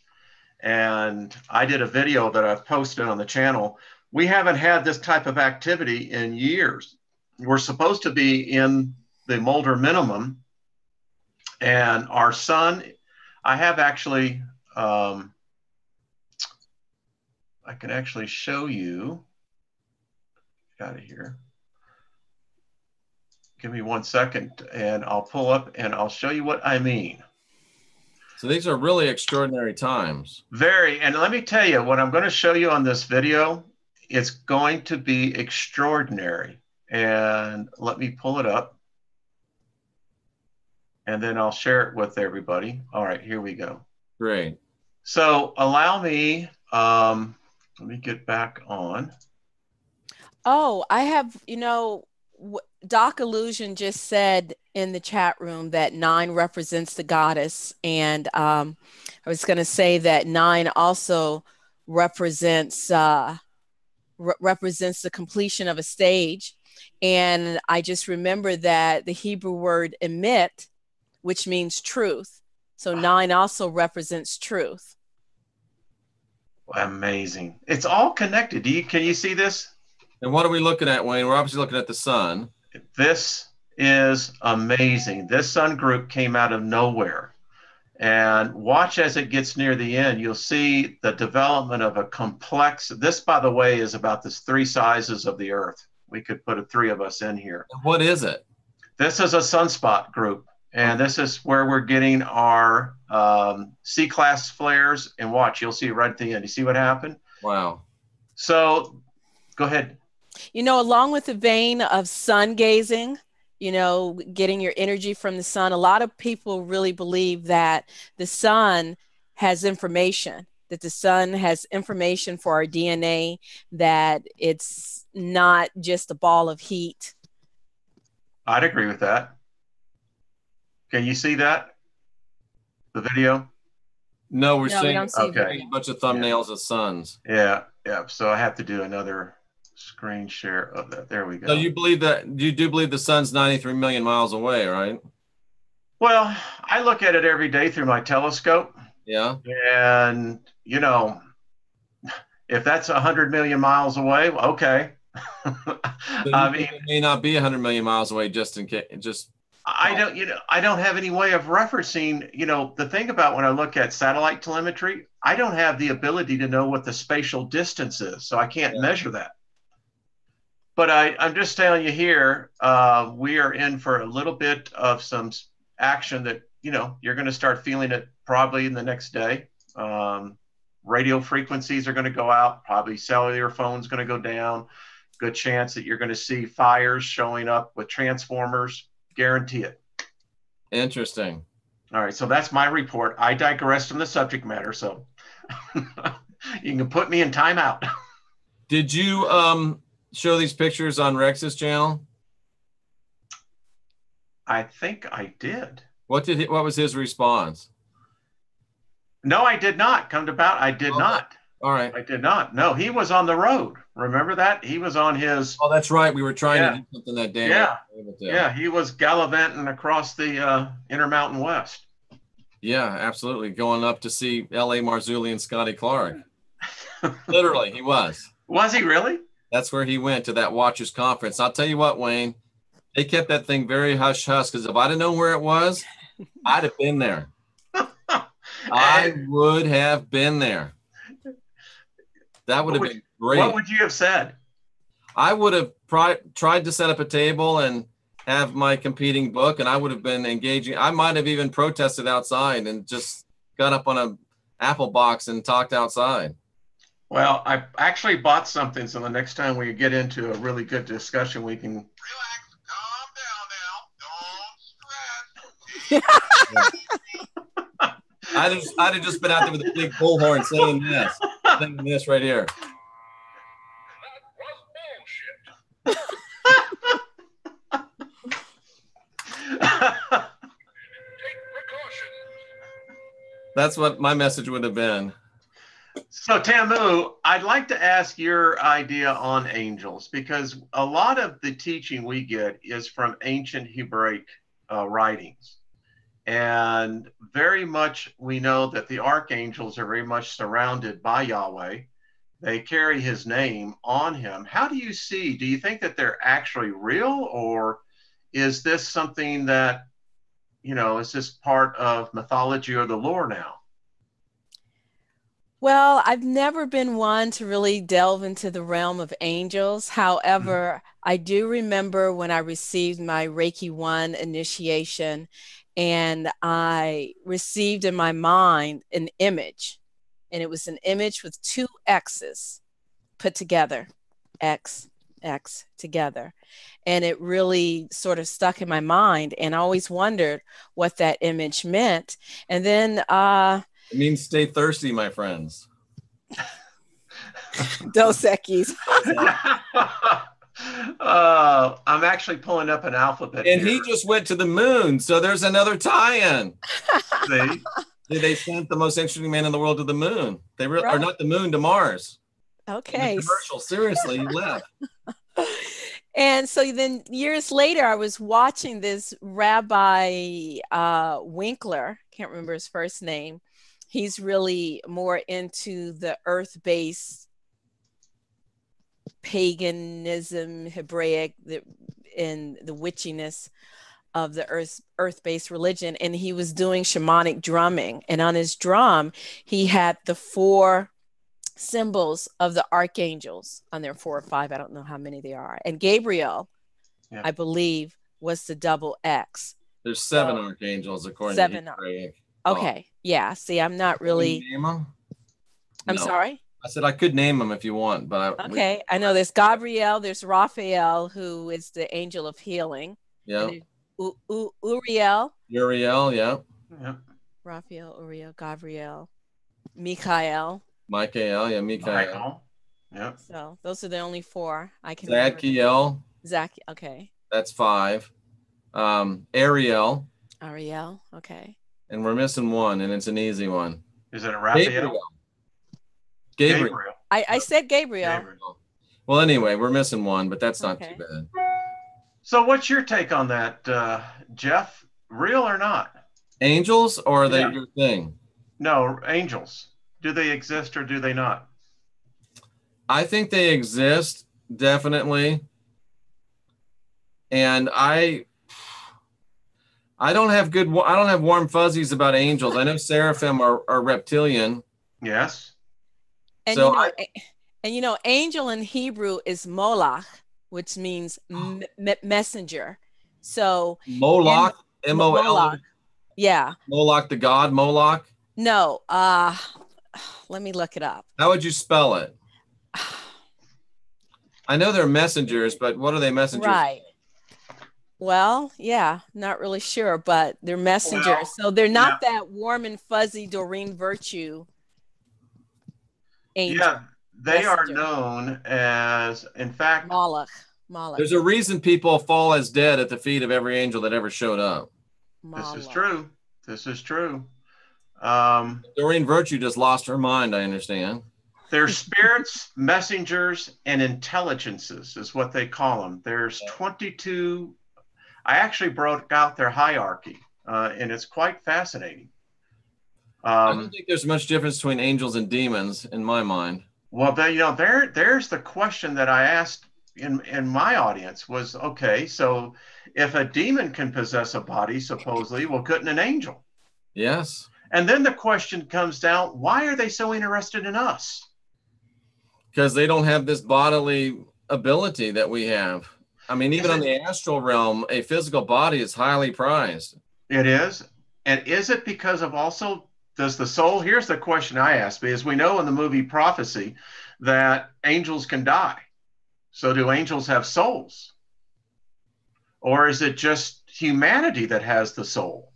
And I did a video that I've posted on the channel. We haven't had this type of activity in years. We're supposed to be in the Mulder minimum. And our sun, I have actually, I can actually show you. Got it here. Give me 1 second and I'll pull up and I'll show you what I mean. So these are really extraordinary times. Very. And let me tell you, what I'm going to show you on this video, it's going to be extraordinary. And let me pull it up. And then I'll share it with everybody. All right, here we go. Great. So allow me, let me get back on. Oh, I have, Doc Illusion just said in the chat room that 9 represents the goddess. And I was going to say that 9 also represents represents the completion of a stage. And I just remember that the Hebrew word emit, which means truth. So 9 also represents truth. Amazing. It's all connected. Can you see this? And what are we looking at, Wayne? We're obviously looking at the sun. This is amazing. This sun group came out of nowhere. And watch as it gets near the end, you'll see the development of a complex. This, by the way, is about the 3 sizes of the Earth. We could put 3 of us in here. What is it? This is a sunspot group. And this is where we're getting our C-class flares. And watch, you'll see right at the end. You see what happened? Wow. So go ahead. Along with the vein of sun gazing, getting your energy from the sun. A lot of people really believe that the sun has information, that the sun has information for our DNA, that it's not just a ball of heat. I'd agree with that. Can you see that? The video? No, we're No, we seeing don't see Okay. a bunch of thumbnails of suns. Yeah. So I have to do another screen share of that. There we go. So you do believe the sun's 93 million miles away, right? Well, I look at it every day through my telescope. Yeah. And, if that's 100 million miles away, okay. I mean, it may not be 100 million miles away, just in case. I don't have any way of referencing, the thing about when I look at satellite telemetry, I don't have the ability to know what the spatial distance is, so I can't measure that. But I'm just telling you here, we are in for a little bit of some action that, you're going to start feeling it probably in the next day. Radio frequencies are going to go out, probably cellular phone's going to go down. Good chance that you're going to see fires showing up with transformers. Guarantee it. Interesting. All right, so that's my report. I digressed from the subject matter, so you can put me in timeout. Did you show these pictures on Rex's channel? I think I did. What was his response? No, I did not. I did not. All right. I did not. No, he was on the road. Remember that? He was on his. Oh, that's right. We were trying to do something that day. Yeah, he was gallivanting across the Intermountain West. Yeah, absolutely. Going up to see L.A. Marzulli and Scotty Clark. Literally, he was. Was he really? That's where he went, to that Watchers Conference. I'll tell you what, Wayne, they kept that thing very hush-hush, because if I'd have known where it was, I'd have been there. I would have been there. That would have been great. What would you have said? I would have tried to set up a table and have my competing book, and I would have been engaging. I might have even protested outside and just got up on a apple box and talked outside. Well, I actually bought something, so the next time we get into a really good discussion, we can relax, calm down now, don't stress. I'd have just been out there with a big bullhorn saying this right here. That was bullshit. That's what my message would have been. So Tamu, I'd like to ask your idea on angels, because a lot of the teaching we get is from ancient Hebraic writings. And very much we know that the archangels are very much surrounded by Yahweh. They carry his name on him. How do you think that they're actually real, or is this something that, is this part of mythology or the lore now? Well, I've never been one to really delve into the realm of angels. However, I do remember when I received my Reiki 1 initiation, and I received in my mind an image, and it was an image with two X's put together, X, X together. And it really sort of stuck in my mind, and I always wondered what that image meant. And then it means stay thirsty, my friends. Dos Equis. I'm actually pulling up an alphabet. And here. He just went to the moon, so there's another tie-in. See? They sent the most interesting man in the world to the moon. Or not the moon, to Mars. Okay. Commercial, seriously, you left. And so then years later, I was watching this Rabbi Winkler, can't remember his first name. He's really more into the earth-based paganism, Hebraic, and the witchiness of the earth-based religion. And he was doing shamanic drumming. And on his drum, he had the 4 symbols of the archangels on there, 4 or 5. I don't know how many they are. And Gabriel, I believe, was the double X. There's 7 archangels according to Hebraic. Okay. Yeah. See, I'm not really. Can you name them? I'm sorry? I said I could name them if you want, but I know there's Gabriel, there's Raphael, who is the angel of healing. Yeah. And then Uriel, Uriel. Yeah. Yeah. Raphael, Uriel, Gabriel, Michael. Michael. Yeah. Michael. Michael. Yeah. So those are the only four I can remember. Zadkiel. Zach, okay. That's 5. Ariel. Ariel, okay. And we're missing one, and it's an easy one. Is it a Raphael? Gabriel. Gabriel. I said Gabriel. Gabriel. Well, anyway, we're missing one, but that's not too Okay. bad. So what's your take on that, Jeff? Real or not? Angels, or are they Yeah. your thing? No, angels. Do they exist or do they not? I think they exist, definitely. And I don't have warm fuzzies about angels. I know seraphim are reptilian. Yes. And So angel in Hebrew is Molach, which means messenger. So Moloch, Moloch. Moloch. Yeah. Moloch the god, Moloch. No. Let me look it up. How would you spell it? I know they're messengers, but what are they messengers? Right. Well, yeah, not really sure, but they're messengers. Well, so they're not that warm and fuzzy Doreen Virtue angel. Yeah, they are messenger. known as, in fact, Moloch. There's a reason people fall as dead at the feet of every angel that ever showed up. This is true. This is true. Doreen Virtue just lost her mind, I understand. They're spirits, messengers, and intelligences is what they call them. There's 22. I actually broke out their hierarchy, and it's quite fascinating. I don't think there's much difference between angels and demons in my mind. Well, there's the question that I asked in my audience was, okay, so if a demon can possess a body, supposedly, well, couldn't an angel? Yes. And then the question comes down, why are they so interested in us? Because they don't have this bodily ability that we have. I mean, even on the astral realm, a physical body is highly prized. It is. And is it because of also, does the soul, here's the question I asked, because we know in the movie Prophecy that angels can die. So do angels have souls? Or is it just humanity that has the soul?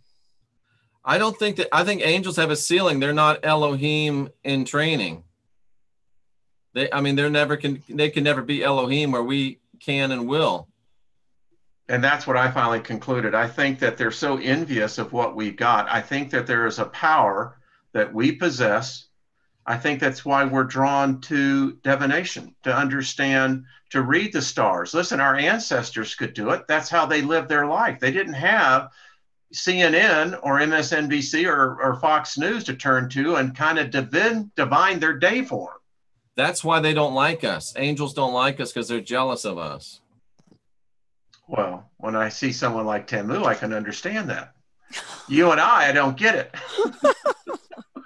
I think angels have a ceiling. They're not Elohim in training. They can never be Elohim where we can and will. And that's what I finally concluded. I think that they're so envious of what we got. I think that there is a power that we possess. I think that's why we're drawn to divination, to understand, to read the stars. Listen, our ancestors could do it. That's how they lived their life. They didn't have CNN or MSNBC or Fox News to turn to and kind of divine their day for them. That's why they don't like us. Angels don't like us because they're jealous of us. Well, when I see someone like Tamu, I can understand that. You and I don't get it.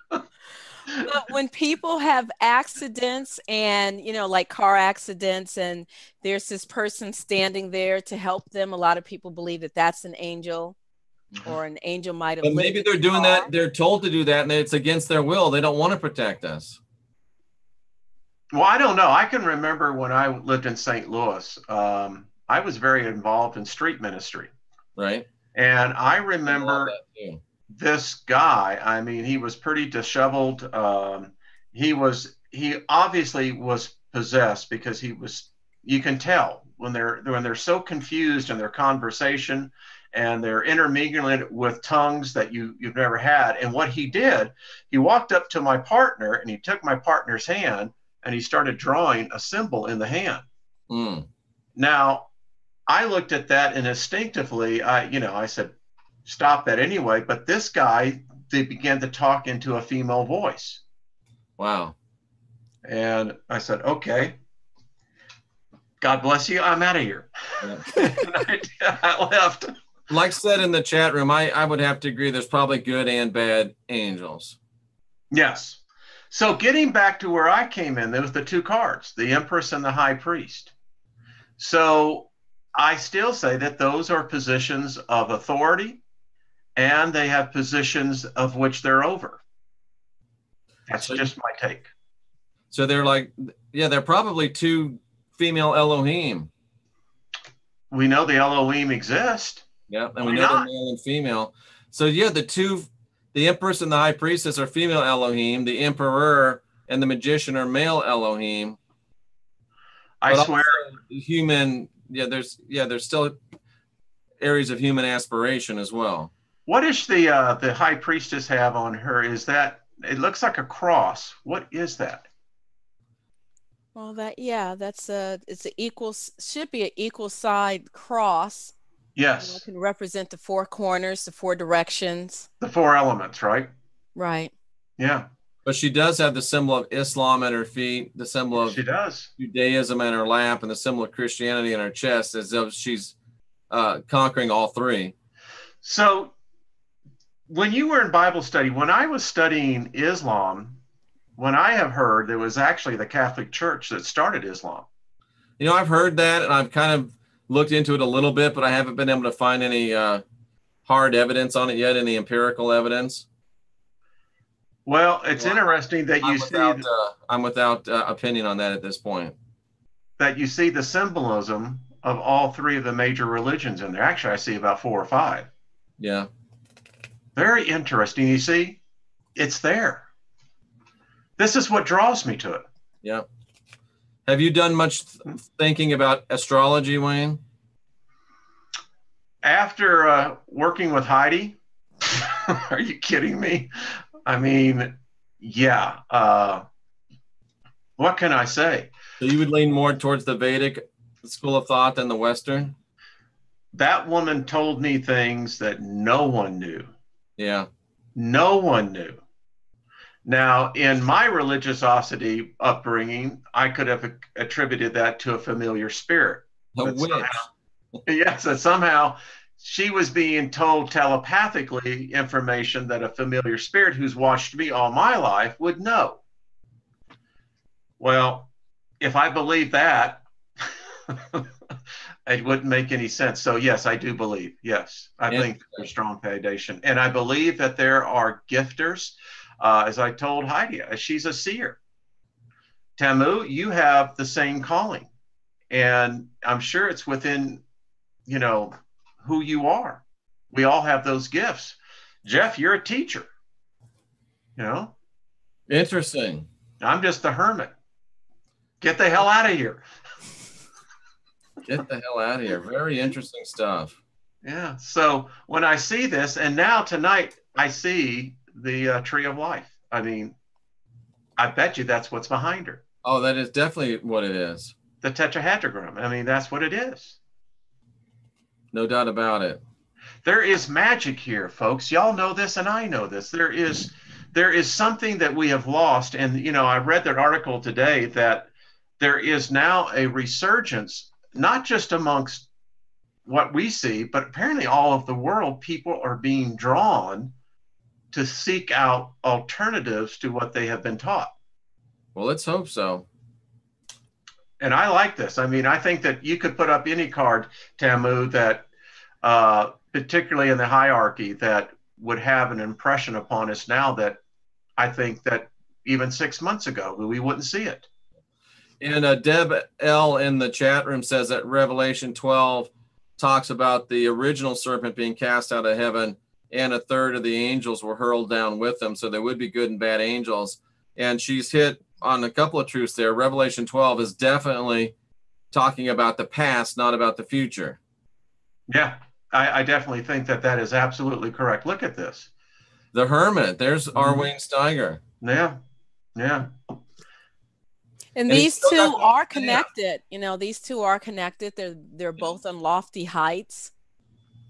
But when people have accidents and, like car accidents, and there's this person standing there to help them, a lot of people believe that that's an angel, or an angel might have. But maybe they're doing that. They're told to do that, and it's against their will. They don't want to protect us. Well, I don't know. I can remember when I lived in St. Louis, I was very involved in street ministry. Right. And I remember this guy, I mean, he was pretty disheveled. He obviously was possessed because you can tell when they're so confused in their conversation and they're intermingling with tongues that you've never had. And what he did, he walked up to my partner and he took my partner's hand and he started drawing a symbol in the hand. Mm. Now, I looked at that and instinctively, I said, stop that anyway. But this guy, they began to talk into a female voice. Wow. And I said, okay, God bless you. I'm out of here. Yeah. And I left. Like said in the chat room, I would have to agree there's probably good and bad angels. Yes. So getting back to where I came in, there was the two cards, the Empress and the High Priest. So I still say that those are positions of authority and they have positions of which they're over. That's just my take. So they're like, they're probably two female Elohim. we know the Elohim exist. Yeah, and we Why know they're not? male and female. So yeah, the empress and the high priestess are female Elohim. The emperor and the magician are male Elohim. I But swear. also human, there's still areas of human aspiration as well. What does the high priestess have on her? Is that, it looks like a cross. What is that? Well, it's a should be an equal side cross. It Yes, can represent the four corners, the four directions. the four elements, right? Right. Yeah, But she does have the symbol of Islam at her feet, the symbol of she does. Judaism in her lap, and the symbol of Christianity in her chest, as though she's conquering all three. So when you were in Bible study, when I was studying Islam, when I have heard it was actually the Catholic Church that started Islam. You know, I've heard that, and I've kind of looked into it a little bit, but I haven't been able to find any hard evidence on it yet, any empirical evidence. Well, it's interesting that I'm without opinion on that at this point. That you see the symbolism of all three of the major religions in there. Actually, I see about 4 or 5. Yeah. Very interesting. You see, it's there. This is what draws me to it. Yeah. Have you done much thinking about astrology, Wayne? After working with Heidi, are you kidding me? I mean, yeah. What can I say? So you would lean more towards the Vedic school of thought than the Western? That woman told me things that no one knew. Yeah. No one knew. Now, in my religiosity upbringing, I could have attributed that to a familiar spirit. A witch. Yes, that somehow she was being told telepathically information that a familiar spirit who's watched me all my life would know. Well, if I believe that, it wouldn't make any sense. So yes, I do believe. Yes, I think there's strong foundation. And I believe that there are gifters. As I told Heidi, she's a seer. Tamu, you have the same calling. And I'm sure it's within, who you are. We all have those gifts. Jeff, you're a teacher. Interesting. I'm just the hermit. Get the hell out of here. Get the hell out of here. Very interesting stuff. Yeah. So when I see this, and now tonight I see the tree of life. I mean, I bet you that's what's behind her. Oh, that is definitely what it is. The tetrahedrogram. I mean, that's what it is. No doubt about it. There is magic here, folks. Y'all know this, and I know this. There is something that we have lost. And, I read that article today that there is now a resurgence, not just amongst what we see, but apparently all of the world. People are being drawn to seek out alternatives to what they have been taught. Well, let's hope so. And I like this. I mean, I think that you could put up any card, Tamu, that particularly in the hierarchy, that would have an impression upon us now that I think that even 6 months ago, we wouldn't see it. And Deb L in the chat room says that Revelation 12 talks about the original serpent being cast out of heaven, and a third of the angels were hurled down with them. So there would be good and bad angels. And she's hit on a couple of truths there. Revelation 12 is definitely talking about the past, not about the future. Yeah, I definitely think that is absolutely correct. Look at this. The Hermit. There's R. Wayne Steiger. Yeah, yeah. And these two are connected. These two are connected. They're both on lofty heights.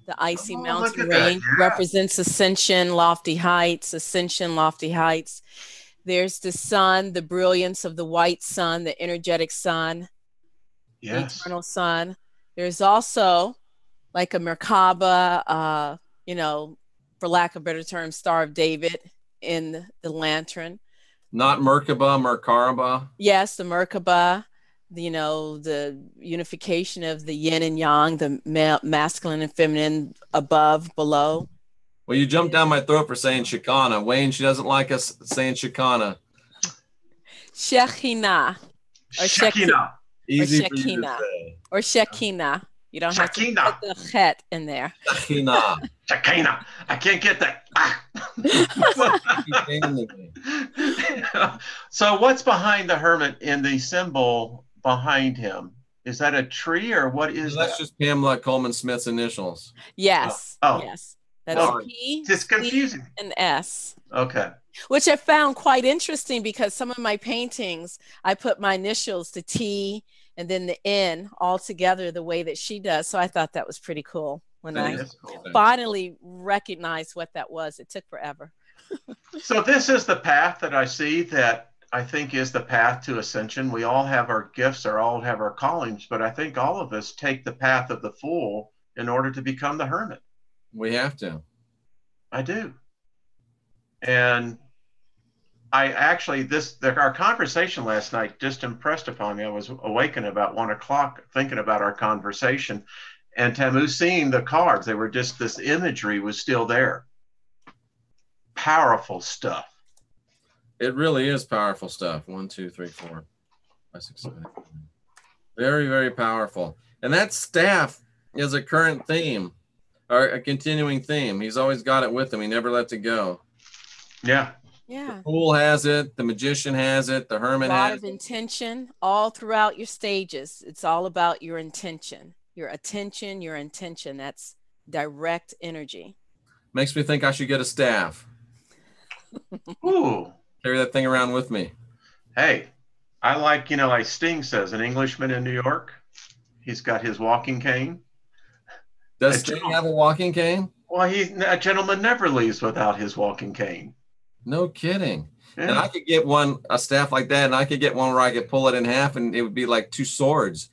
The icy mountain range represents ascension, lofty heights, ascension, lofty heights. There's the sun, the brilliance of the white sun, the energetic sun, the eternal sun. There's also like a Merkaba, for lack of a better term, Star of David in the lantern. Not Merkaba, Merkaba. Yes, the Merkaba, the unification of the yin and yang, the masculine and feminine, above, below. Well, you jumped down my throat for saying Shekinah. Wayne, she doesn't like us saying Shekinah. Shekinah. Shekinah. Easy for you to say. Or Shekinah. You don't have to put Shakina. the chet in there. Shakina. Shakina. I can't get that. So what's behind the hermit in the symbol behind him? Is that a tree or what is That's that? just Pamela Coleman Smith's initials. Yes. Oh. Yes. That's Oh, P, it's C, confusing. and S. Okay. Which I found quite interesting because some of my paintings, I put my initials, the T and then the N, all together the way that she does. So I thought that was pretty cool when That I is cool. finally recognized what that was. It took forever. So this is the path that I see that I think is the path to ascension. We all have our gifts or all have our callings, but I think all of us take the path of the fool in order to become the hermit. We have to. I do. And I actually, our conversation last night just impressed upon me. I was awakened about 1 o'clock thinking about our conversation, and Tamu seeing the cards. They were just, this imagery was still there. Powerful stuff. It really is powerful stuff. 1, 2, 3, 4, 5, 6, 7, 8, 9. Very, very powerful. And that staff is a current theme or a continuing theme. He's always got it with him. He never lets it go. Yeah. Yeah. The fool has it. The magician has it. The hermit A lot has of it. intention all throughout your stages. It's all about your intention, your attention, your intention. That's direct energy. Makes me think I should get a staff. Ooh. Carry that thing around with me. Hey, I like, like Sting says, an Englishman in New York. He's got his walking cane. Does Sting have a walking cane? Well, a gentleman never leaves without his walking cane. No kidding. Yeah. And I could get a staff like that, and I could get one where I could pull it in half, and it would be like 2 swords.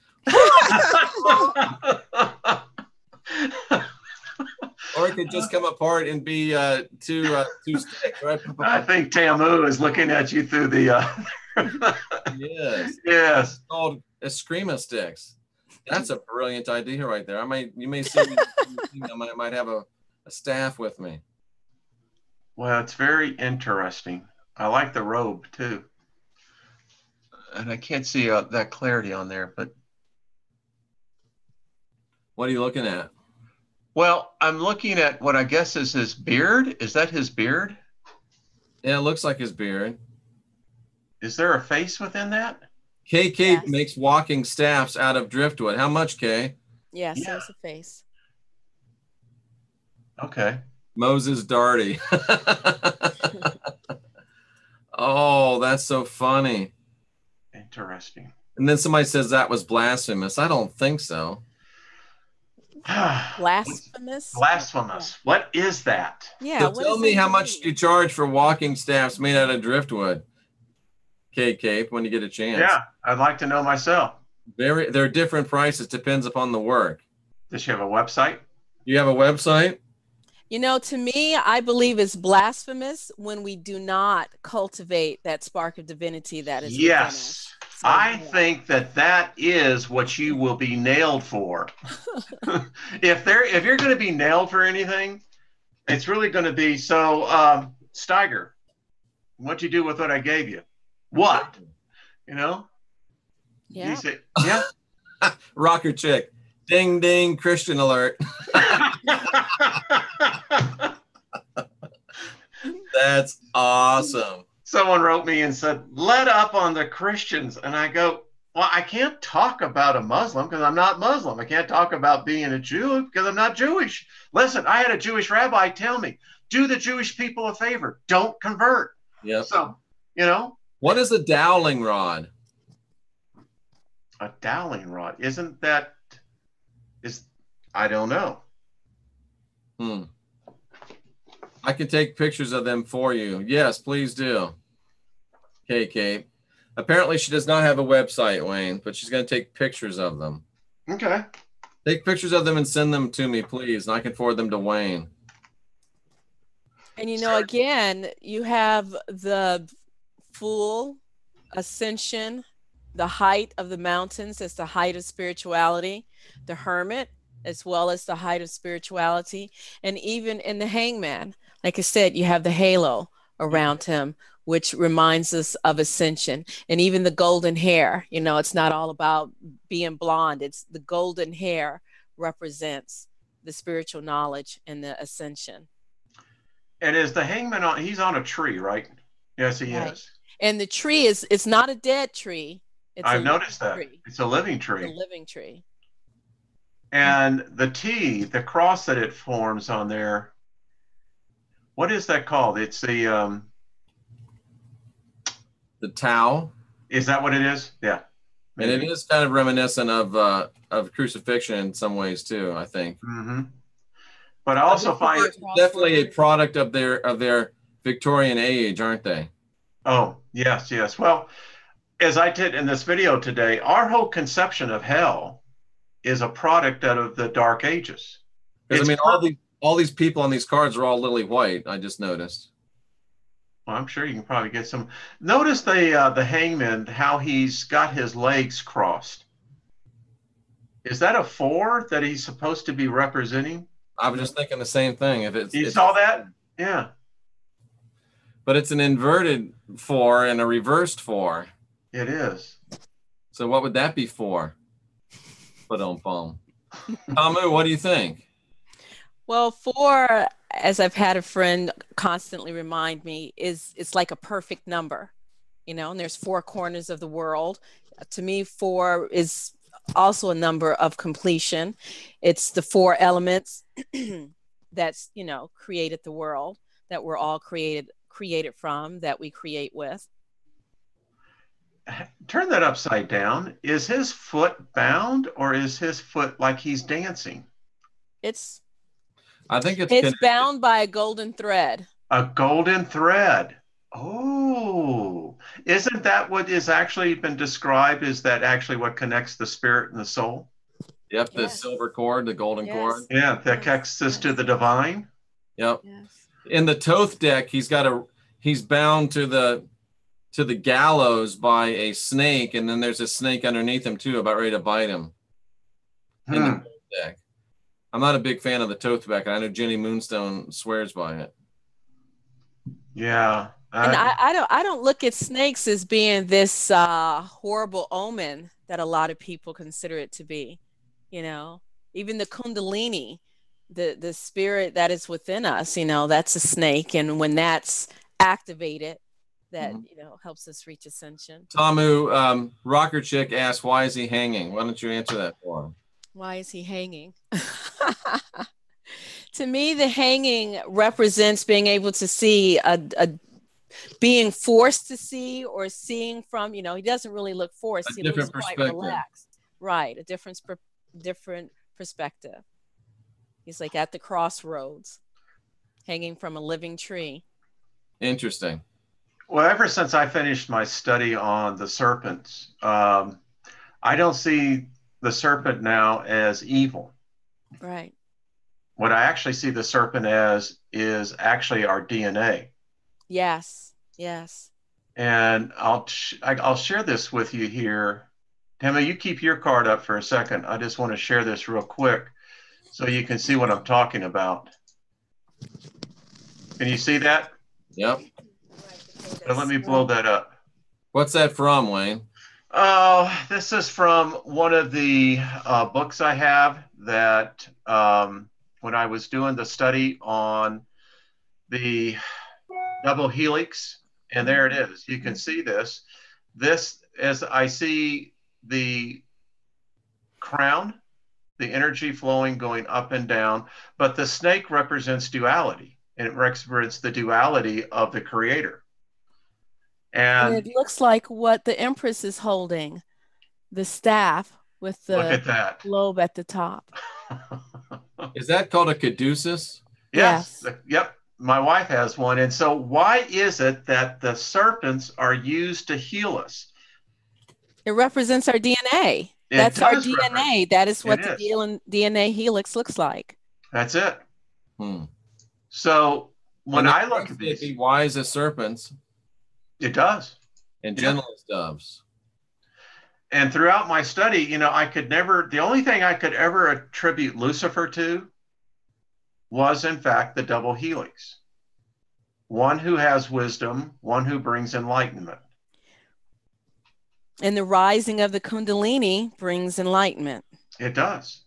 Or it could just come apart and be two sticks, right? I think Tamu is looking at you through the. Yes. Yes. It's called Eskrima sticks. That's a brilliant idea right there. You may see me. I might have a staff with me. Well, it's very interesting. I like the robe too, and I can't see that clarity on there. But what are you looking at? well, I'm looking at what I guess is his beard. Is that his beard? Yeah, it looks like his beard. Is there a face within that? Kay Yes. makes walking staffs out of driftwood. How much, Kay? Yes, Yeah. there's a face. Okay. Moses Darty. Oh, that's so funny. Interesting. And then somebody says that was blasphemous. I don't think so. Blasphemous? Blasphemous. What is that? Yeah. So what tell does me that how much mean? you charge for walking staffs made out of driftwood. Cape, when you get a chance. Yeah, I'd like to know myself. There are different prices, depends upon the work. Does she have a website? You have a website? To me, I believe it's blasphemous when we do not cultivate that spark of divinity that is within us. Yes. So, I think that is what you will be nailed for. If you're going to be nailed for anything, it's really going to be Steiger. What'd you do with what I gave you? What? Yeah. You say, yeah. Rocker chick. Ding ding, Christian alert. That's awesome. Someone wrote me and said, let up on the Christians. And I go, well, I can't talk about a Muslim because I'm not Muslim. I can't talk about being a Jew because I'm not Jewish. Listen, I had a Jewish rabbi tell me, do the Jewish people a favor. Don't convert. Yep. So, What is a dowling rod? a dowling rod. Isn't that, I don't know. I can take pictures of them for you. Yes, please do. Okay, Kate. Apparently she does not have a website, Wayne, but she's going to take pictures of them. Okay. Take pictures of them and send them to me, please, and I can forward them to Wayne. And again, you have the full ascension, the height of the mountains, that's the height of spirituality, the hermit, as well as the height of spirituality. And even in the hangman, like I said, you have the halo around him, which reminds us of ascension. And even the golden hair, it's not all about being blonde. It's the golden hair represents the spiritual knowledge and the ascension. And is the hangman on? He's on a tree, right? Yes, he Right. is. And the tree is, it's not a dead tree. It's a I've living noticed that. tree. It's a living It's a tree. living tree. And the T, the cross that it forms on there, what is that called? It's The Tau. is that what it is? Yeah. And Maybe. it is kind of reminiscent of crucifixion in some ways too, I think. Mm-hmm. But I also find It's definitely a product of their Victorian age, aren't they? oh, yes, yes. Well, as I did in this video today, our whole conception of hell is a product out of the Dark Ages. Because I It's mean, all these people on these cards are all lily white. I just noticed. well, I'm sure you can probably get some. Notice the hangman, how he's got his legs crossed. Is that a 4 that he's supposed to be representing? I was just thinking the same thing. If You it's saw that? Yeah, but it's an inverted 4 and a reversed 4. it is. So what would that be for? But on palm. Tamu, what do you think? Well, 4, as I've had a friend constantly remind me, is it's like a perfect number, you know, and there's 4 corners of the world. To me, 4 is also a number of completion. It's the 4 elements that's, you know, created the world, that we're all created from, that we create with. Turn that upside down. Is his foot bound or is his foot like he's dancing? It's I think it's bound by a golden thread. A golden thread. Oh, isn't that what is actually been described? Is that actually what connects the spirit and the soul? Yep, the Yes. silver cord, the golden Yes. cord. Yeah, that connects us to the divine. Yep. Yes. In the Toth deck, he's bound to the gallows by a snake, and then there's a snake underneath him too, about ready to bite him. In the Toth deck. I'm not a big fan of the Toth deck. I know Jenny Moonstone swears by it. Yeah. And I don't look at snakes as being this horrible omen that a lot of people consider it to be. You know, even the Kundalini, the spirit that is within us, you know, that's a snake, and when that's activated, that you know, helps us reach ascension. Tamu, Rocker Chick asked, "Why is he hanging?" Why don't you answer that for him? Why is he hanging? To me, the hanging represents being able to see a being forced to see, or seeing from, you know, he doesn't really look forced. He looks quite relaxed. Right. A different perspective. He's like at the crossroads, hanging from a living tree. Interesting. Well, ever since I finished my study on the serpents, I don't see the serpent now as evil. Right. What I actually see the serpent as is actually our DNA. Yes. Yes. And I'll share this with you here. Tamu, you keep your card up for a second. I just want to share this real quick so you can see what I'm talking about. Can you see that? Yep. So let me blow that up. What's that from, Wayne? Oh, this is from one of the books I have that when I was doing the study on the double helix, and there it is. You can see this. This, as I see the crown, the energy flowing going up and down, but the snake represents duality, and it represents the duality of the creator. And it looks like what the Empress is holding, the staff with the look at that globe at the top. Is that called a caduceus? Yes. Yep. My wife has one. And so why is it that the serpents are used to heal us? It represents our DNA. That's our DNA. That is what the DNA helix looks like. That's it. So when I look at these, be wise as serpents. It does. And gentle as doves. And throughout my study, you know, the only thing I could ever attribute Lucifer to was, in fact, the double helix. One who has wisdom, one who brings enlightenment. And the rising of the Kundalini brings enlightenment. It does.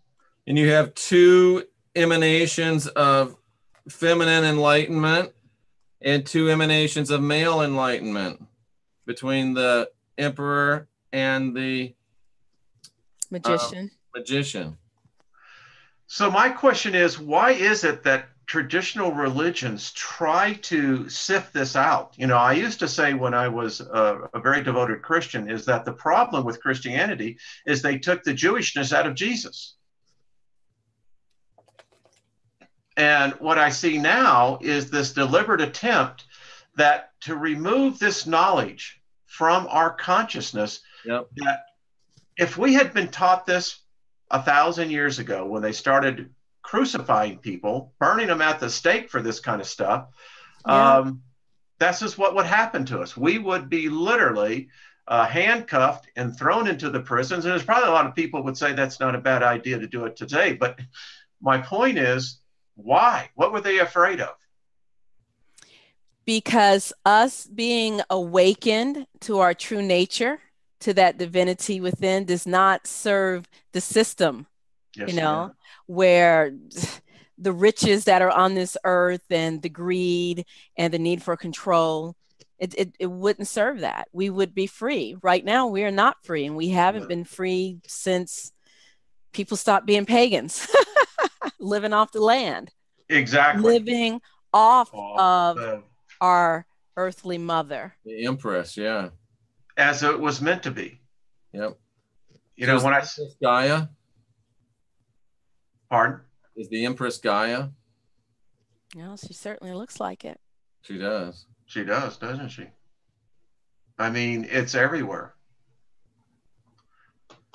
And you have two emanations of feminine enlightenment and two emanations of male enlightenment between the emperor and the magician. So my question is, why is it that traditional religions try to sift this out? You know, I used to say when I was a very devoted Christian is that the problem with Christianity is they took the Jewishness out of Jesus. And what I see now is this deliberate attempt that to remove this knowledge from our consciousness, Yep. that if we had been taught this 1,000 years ago when they started crucifying people, burning them at the stake for this kind of stuff, that's just what would happen to us. We would be literally handcuffed and thrown into the prisons. And there's probably a lot of people would say that's not a bad idea to do it today. But my point is, why? What were they afraid of? Because us being awakened to our true nature, to that divinity within, does not serve the system, Yes, where the riches that are on this earth and the greed and the need for control, it wouldn't serve that. We would be free. Right now, we are not free, and we haven't been free since people stopped being pagans, living off the land. Exactly. Living off of our earthly mother. The Empress, yeah. As it was meant to be. Yep. You know, when I Gaia. Pardon? Is the Empress Gaia? No, she certainly looks like it. She does. She does, doesn't she? I mean, it's everywhere.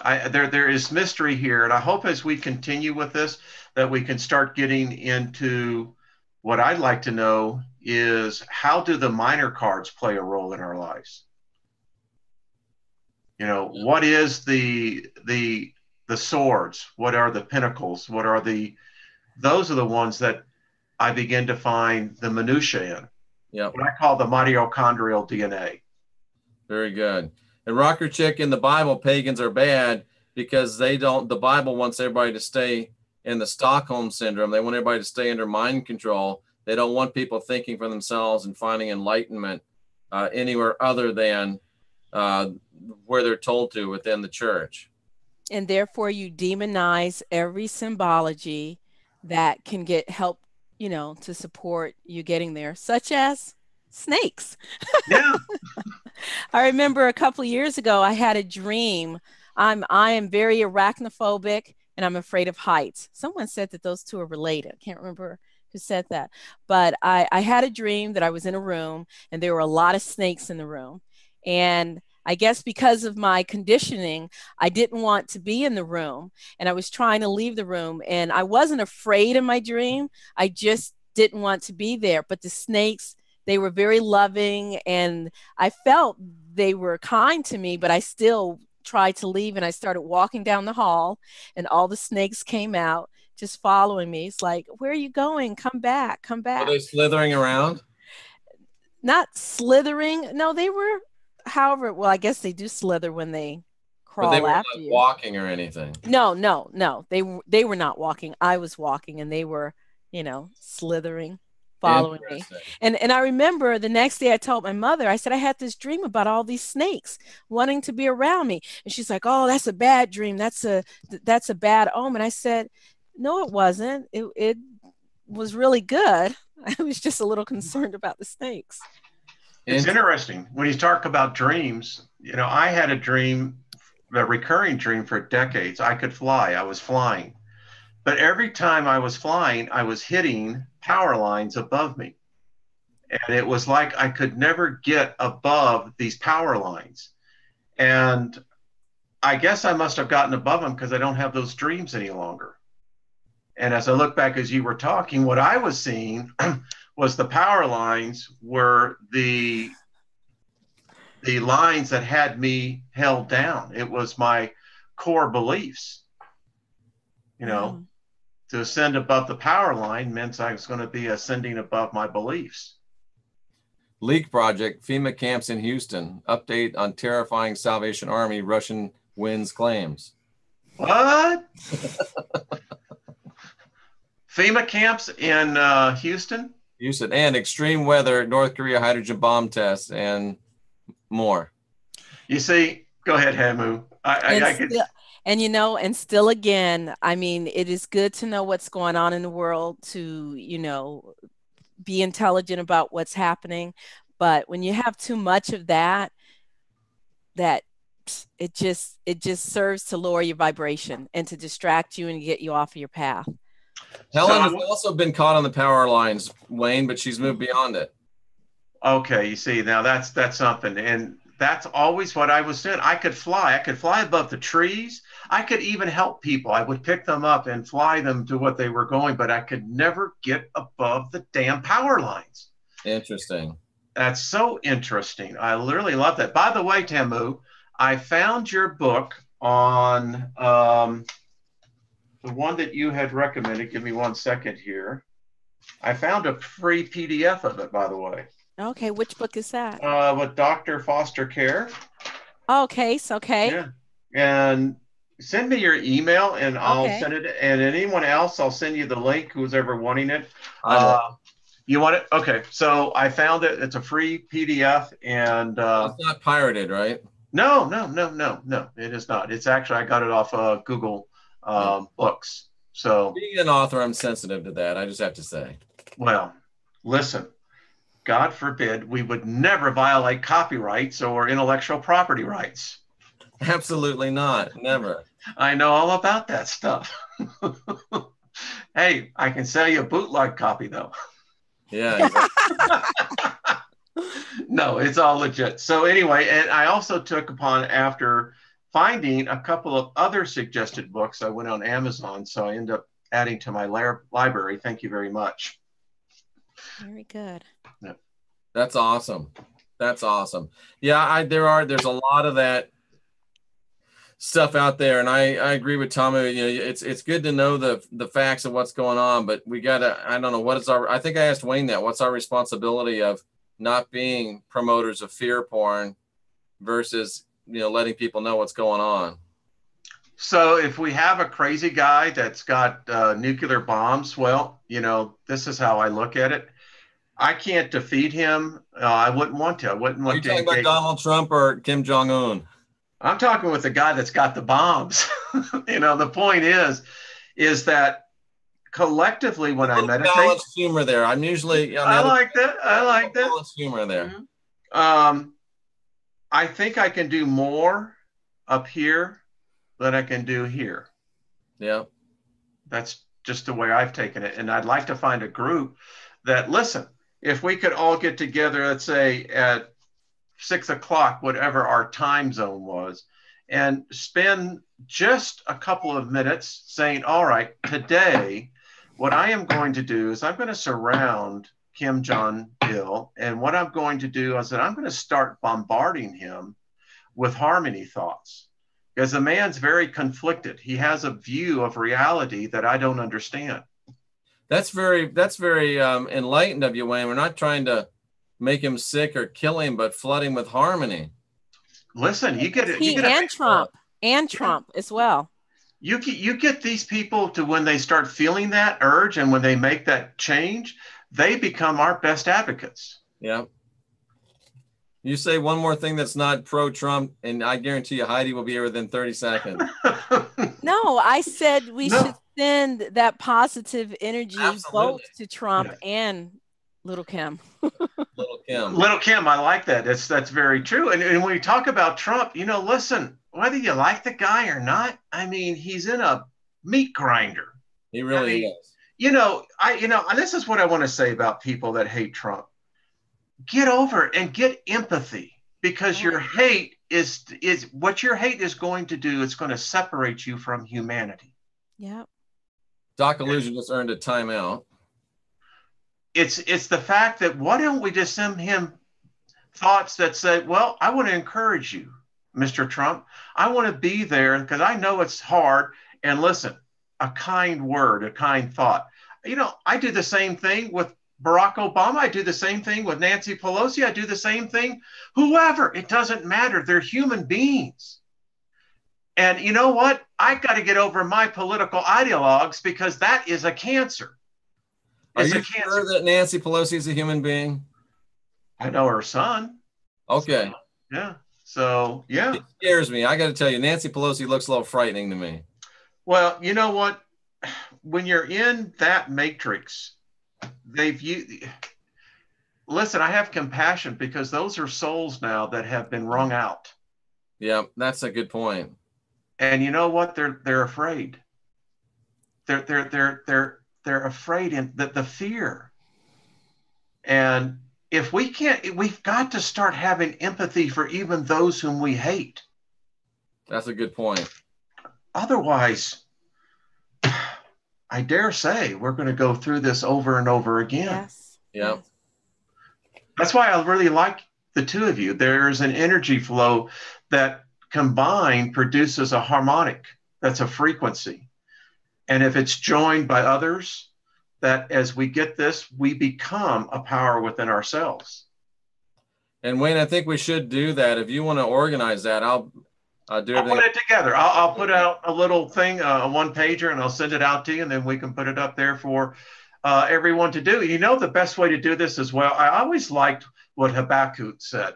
There is mystery here, and I hope as we continue with this that we can start getting into what I'd like to know is, how do the minor cards play a role in our lives? You know, what is the swords? What are the pinnacles? Those are the ones that I begin to find the minutiae in. Yeah. What I call the mitochondrial DNA. Very good. And Rocker Chick, in the Bible, pagans are bad because the Bible wants everybody to stay in the Stockholm syndrome. They want everybody to stay under mind control. They don't want people thinking for themselves and finding enlightenment anywhere other than where they're told to within the church. And therefore you demonize every symbology that can get help, to support you getting there, such as snakes. Yeah. I remember a couple of years ago, I had a dream. I am very arachnophobic and I'm afraid of heights. Someone said that those two are related. I can't remember who said that, but I had a dream that I was in a room and there were a lot of snakes in the room. And I guess because of my conditioning, I didn't want to be in the room and I was trying to leave the room, and I wasn't afraid in my dream. I just didn't want to be there. But the snakes, they were very loving and I felt they were kind to me, but I still tried to leave, and I started walking down the hall and all the snakes came out just following me. It's like, where are you going? Come back, come back. Were they slithering around? Not slithering. No, they were, however, well, I guess they do slither when they crawl but they weren't after like you. Walking or anything. No. They were not walking. I was walking and they were, slithering, following me. And I remember the next day I told my mother, I said, I had this dream about all these snakes wanting to be around me. And she's like, oh, that's a bad dream. That's a bad omen. I said, no, it wasn't. It was really good. I was just a little concerned about the snakes. It's interesting when you talk about dreams. I had a dream, a recurring dream for decades. I could fly. I was flying. But every time I was flying, I was hitting power lines above me. And it was like I could never get above these power lines. And I guess I must have gotten above them because I don't have those dreams any longer. And as I look back as you were talking, what I was seeing was the power lines were the lines that had me held down. It was my core beliefs. To ascend above the power line meant I was going to be ascending above my beliefs. Leak Project, FEMA camps in Houston. Update on terrifying Salvation Army Russian wins claims. What? FEMA camps in Houston? Houston, and extreme weather, North Korea hydrogen bomb tests, and more. You see, go ahead, Hamu. And I could. still, and and still again, I mean, it is good to know what's going on in the world to, be intelligent about what's happening. But when you have too much of that, that it just serves to lower your vibration and to distract you and get you off of your path. Helen has also been caught on the power lines, Wayne, but she's moved beyond it. Okay, you see, now that's something. And that's always what I was doing. I could fly. I could fly above the trees. I could even help people. I would pick them up and fly them to what they were going, but I could never get above the damn power lines. Interesting. That's so interesting. I literally love that. By the way, Tamu, I found your book on the one that you had recommended. Give me 1 second here. I found a free PDF of it, by the way. Okay, which book is that? With Dr. Foster Care. Okay, so okay. Yeah. And send me your email and I'll send it. And anyone else, I'll send you the link, who's ever wanting it. You want it? Okay. So I found it. It's a free PDF. And it's not pirated, right? No. It is not. It's actually, I got it off Google Books. So being an author, I'm sensitive to that. I just have to say. Well, listen. God forbid, we would never violate copyrights or intellectual property rights. Absolutely not. Never. I know all about that stuff. Hey, I can sell you a bootleg copy, though. Yeah. Exactly. No, it's all legit. So anyway, and I also took upon, after finding a couple of other suggested books, I went on Amazon, so I ended up adding to my library. Thank you very much. Very good. Yeah. That's awesome. That's awesome. Yeah, there's a lot of that stuff out there, and I agree with Tamu. It's good to know the facts of what's going on, but we gotta, I don't know, I think I asked Wayne that. What's our responsibility of not being promoters of fear porn versus letting people know what's going on? So if we have a crazy guy that's got nuclear bombs, well, this is how I look at it. I can't defeat him. I wouldn't want to. I wouldn't want to. Are you talking about Donald Trump or Kim Jong-un? I'm talking with the guy that's got the bombs. The point is that collectively, when I meditate, balanced humor there. I'm usually. I like that. Balanced humor there. Mm-hmm. I think I can do more up here than I can do here. Yeah. That's just the way I've taken it, and I'd like to find a group that, listen, if we could all get together, let's say at 6 o'clock, whatever our time zone was, and spend just a couple of minutes saying, all right, today, what I am going to do is I'm going to surround Kim Jong-il. And what I'm going to do is that I'm going to start bombarding him with harmony thoughts, because the man's very conflicted. He has a view of reality that I don't understand. That's very enlightened of you, Wayne. We're not trying to make him sick or kill him, but flood him with harmony. Listen, you get it. And Trump as well. You get these people to, when they start feeling that urge and when they make that change, they become our best advocates. Yeah. You say one more thing that's not pro-Trump, and I guarantee you Heidi will be here within 30 seconds. No, I said we should send that positive energy both to Trump and Little Kim. Little Kim, I like that. That's very true. And when we talk about Trump, listen, whether you like the guy or not, I mean, he's in a meat grinder. He really is. This is what I want to say about people that hate Trump. Get over it and get empathy, because your hate is what your hate is going to do. It's going to separate you from humanity. Yeah. Doc Illusion just earned a timeout. It's the fact that, why don't we just send him thoughts that say, well, I want to encourage you, Mr. Trump. I want to be there because I know it's hard. And listen, a kind word, a kind thought. I do the same thing with Barack Obama. I do the same thing with Nancy Pelosi. I do the same thing. Whoever, it doesn't matter. They're human beings. And you know what? I got to get over my political ideologues because that is a cancer. Are you sure that Nancy Pelosi is a human being? I know her son. Okay. So, yeah. So, yeah. It scares me. I got to tell you, Nancy Pelosi looks a little frightening to me. Well, you know what? When you're in that matrix, listen, I have compassion because those are souls now that have been wrung out. Yeah, that's a good point. And you know what? They're afraid. They're afraid in the fear. And if we can't, we've got to start having empathy for even those whom we hate. That's a good point. Otherwise, I dare say we're going to go through this over and over again. Yes. Yeah. Yes. That's why I really like the two of you. There's an energy flow that combined produces a harmonic. That's a frequency. And if it's joined by others, that as we get this, we become a power within ourselves. And Wayne, I think we should do that. If you want to organize that, I'll do everything. I'll put it together. I'll put out a little thing, a one pager, and I'll send it out to you, and then we can put it up there for everyone to do. You know, the best way to do this as well. I always liked what Habakkuk said.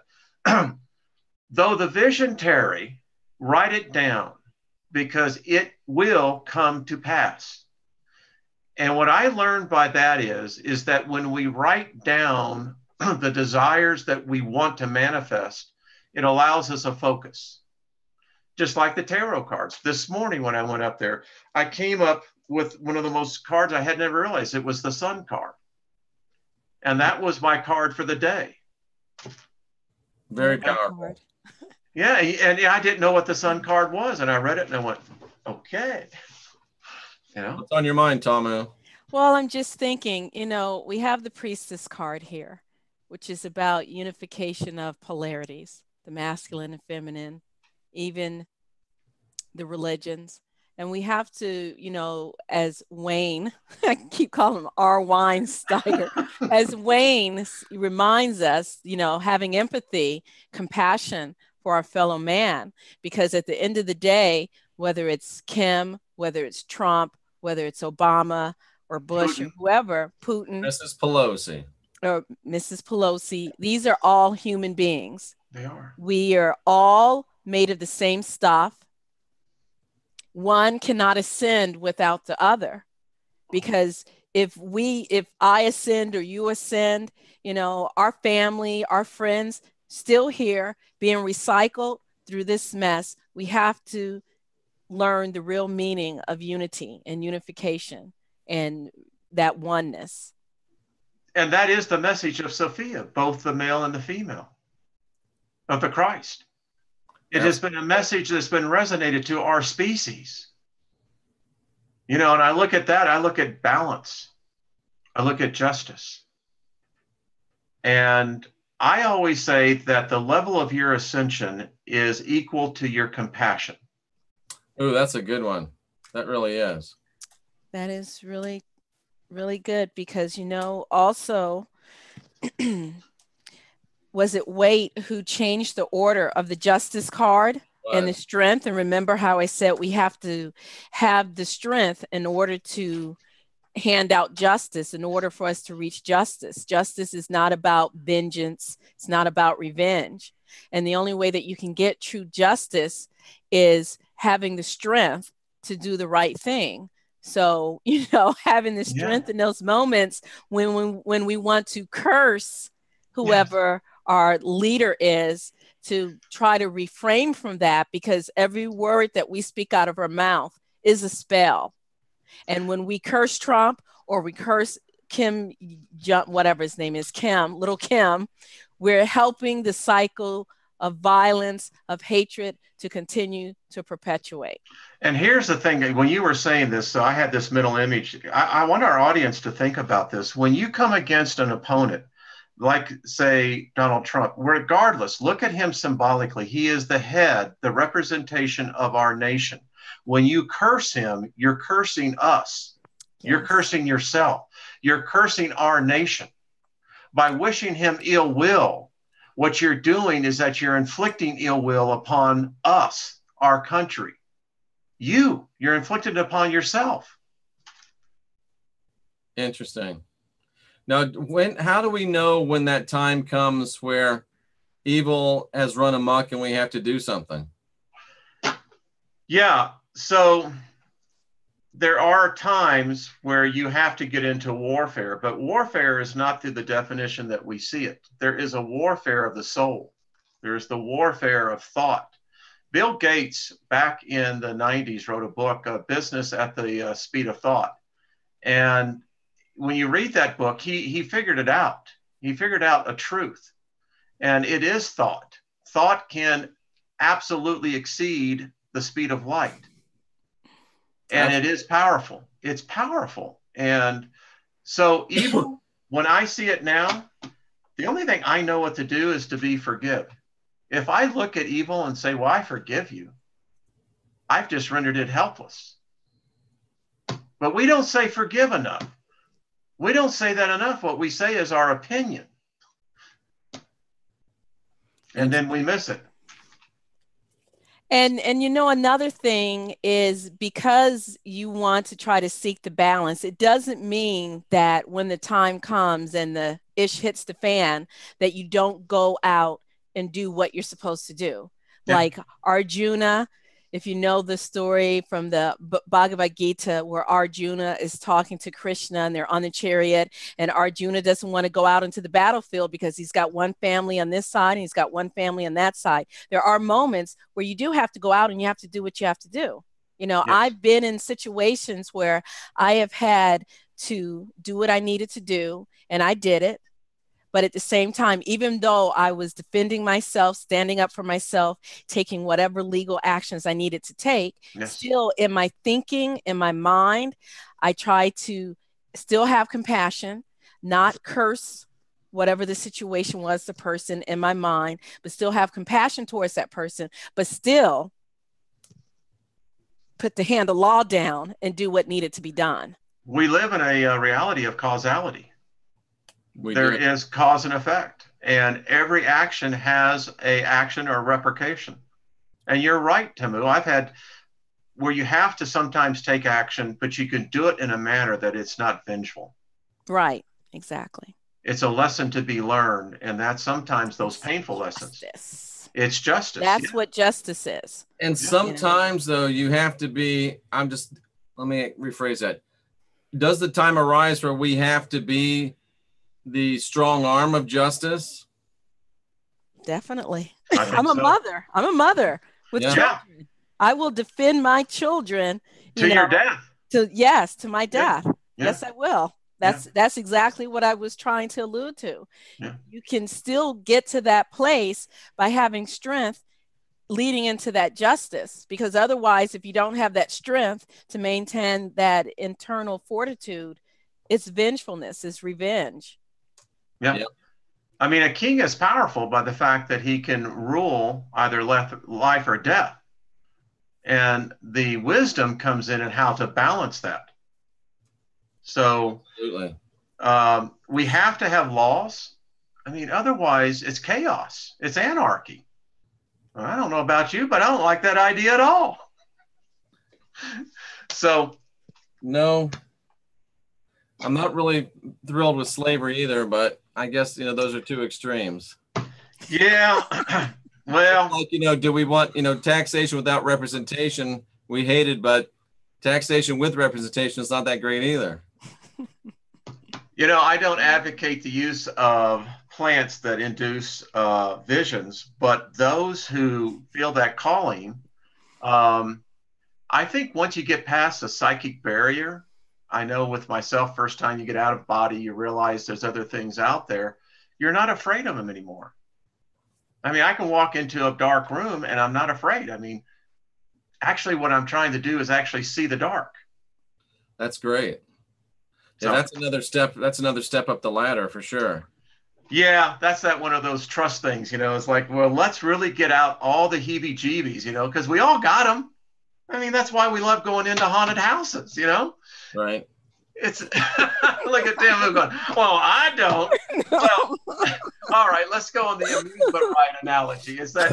Though the vision tarry, write it down, because it will come to pass. And what I learned by that is that when we write down the desires that we want to manifest, it allows us a focus. Just like the tarot cards. This morning when I went up there, I came up with one of the most cards I had never realized. It was the Sun card. And that was my card for the day. Very powerful. Yeah, and I didn't know what the Sun card was. And I read it and I went, okay. You know? What's on your mind, Tamu? Well, I'm just thinking, we have the Priestess card here, which is about unification of polarities, the masculine and feminine, even the religions. And we have to, as Wayne, I keep calling him R. Wine Steiger, as Wayne reminds us, having empathy, compassion for our fellow man, because at the end of the day, whether it's Kim, whether it's Trump, whether it's Obama or Bush Putin. or whoever, Putin, Mrs. Pelosi or Mrs. Pelosi, these are all human beings. They are. We are all made of the same stuff. One cannot ascend without the other, because if I ascend or you ascend, our family, our friends still here being recycled through this mess. We have to learn the real meaning of unity and unification and that oneness. And that is the message of Sophia, both the male and the female of the Christ. It has been a message that's been resonated to our species. And I look at that, I look at balance. I look at justice. And I always say that the level of your ascension is equal to your compassion. Oh, that's a good one. That really is. That is really, really good, because, also, was it Waite who changed the order of the justice card and the strength? And remember how I said we have to have the strength in order to hand out justice, in order for us to reach justice. Justice is not about vengeance. It's not about revenge. And the only way that you can get true justice is having the strength to do the right thing. So, having the strength in those moments when we want to curse whoever our leader is, to try to refrain from that, because every word that we speak out of our mouth is a spell. And when we curse Trump or we curse Kim, whatever his name is, little Kim, we're helping the cycle of violence, of hatred to continue to perpetuate. And here's the thing, when you were saying this, so I had this mental image. I want our audience to think about this. When you come against an opponent, like, say, Donald Trump, regardless, look at him symbolically. He is the head, the representation of our nation. When you curse him, you're cursing us. Yes. You're cursing yourself. You're cursing our nation. By wishing him ill will, what you're doing is that you're inflicting ill will upon us, our country. You're inflicted upon yourself. Interesting. Now, how do we know when that time comes where evil has run amok and we have to do something? Yeah. So there are times where you have to get into warfare, but warfare is not through the definition that we see it. There is a warfare of the soul. There's the warfare of thought. Bill Gates, back in the 90s, wrote a book, Business at the Speed of Thought. And when you read that book, he figured it out. He figured out a truth, and it is thought. Thought can absolutely exceed the speed of light. And it is powerful. It's powerful. And so evil, when I see it now, the only thing I know what to do is to be forgive. If I look at evil and say, well, I forgive you, I've just rendered it helpless. But we don't say forgive enough. We don't say that enough. What we say is our opinion. And then we miss it. And you know, another thing is, because you want to try to seek the balance, it doesn't mean that when the time comes and the ish hits the fan, that you don't go out and do what you're supposed to do. Yeah. Like Arjuna, if you know the story from the Bhagavad Gita, where Arjuna is talking to Krishna and they're on the chariot, and Arjuna doesn't want to go out into the battlefield because he's got one family on this side and he's got one family on that side. There are moments where you do have to go out and you have to do what you have to do. You know, yes. I've been in situations where I have had to do what I needed to do, and I did it. But at the same time, even though I was defending myself, standing up for myself, taking whatever legal actions I needed to take, yes. Still in my thinking, in my mind, I try to still have compassion, not curse whatever the situation was, the person in my mind, but still have compassion towards that person, but still put the hand of law down and do what needed to be done. We live in a reality of causality. There is cause and effect, and every action has an action or repercussion. And you're right, Tamu. I've had where you have to sometimes take action, but you can do it in a manner that it's not vengeful. Right, exactly. It's a lesson to be learned, and that's sometimes those painful lessons. It's justice. That's what justice is. And sometimes, though, you have to be, let me rephrase that. Does the time arise where we have to be the strong arm of justice? Definitely. I'm a mother. I'm a mother with children. I will defend my children to your death. To my death. Yeah. Yes, I will. That's exactly what I was trying to allude to. Yeah. You can still get to that place by having strength leading into that justice, because otherwise, if you don't have that strength to maintain that internal fortitude, it's vengefulness, it's revenge. Yeah. I mean, a king is powerful by the fact that he can rule either life or death. And the wisdom comes in how to balance that. So we have to have laws. I mean, otherwise it's chaos. It's anarchy. I don't know about you, but I don't like that idea at all. So. No, I'm not really thrilled with slavery either, but I guess, those are two extremes. Yeah. Well, like, do we want, taxation without representation? We hate it, but taxation with representation is not that great either. I don't advocate the use of plants that induce visions, but those who feel that calling, I think once you get past the psychic barrier, I know with myself, first time you get out of body, you realize there's other things out there. You're not afraid of them anymore. I mean, I can walk into a dark room and I'm not afraid. I mean, actually what I'm trying to do is actually see the dark. That's great. Yeah, that's another step. That's another step up the ladder for sure. Yeah, that's one of those trust things, It's like, well, let's really get out all the heebie-jeebies, because we all got them. I mean, that's why we love going into haunted houses, Right. It's look at Tamu going, well, I don't. Well, all right, let's go on the amusement ride analogy. Is that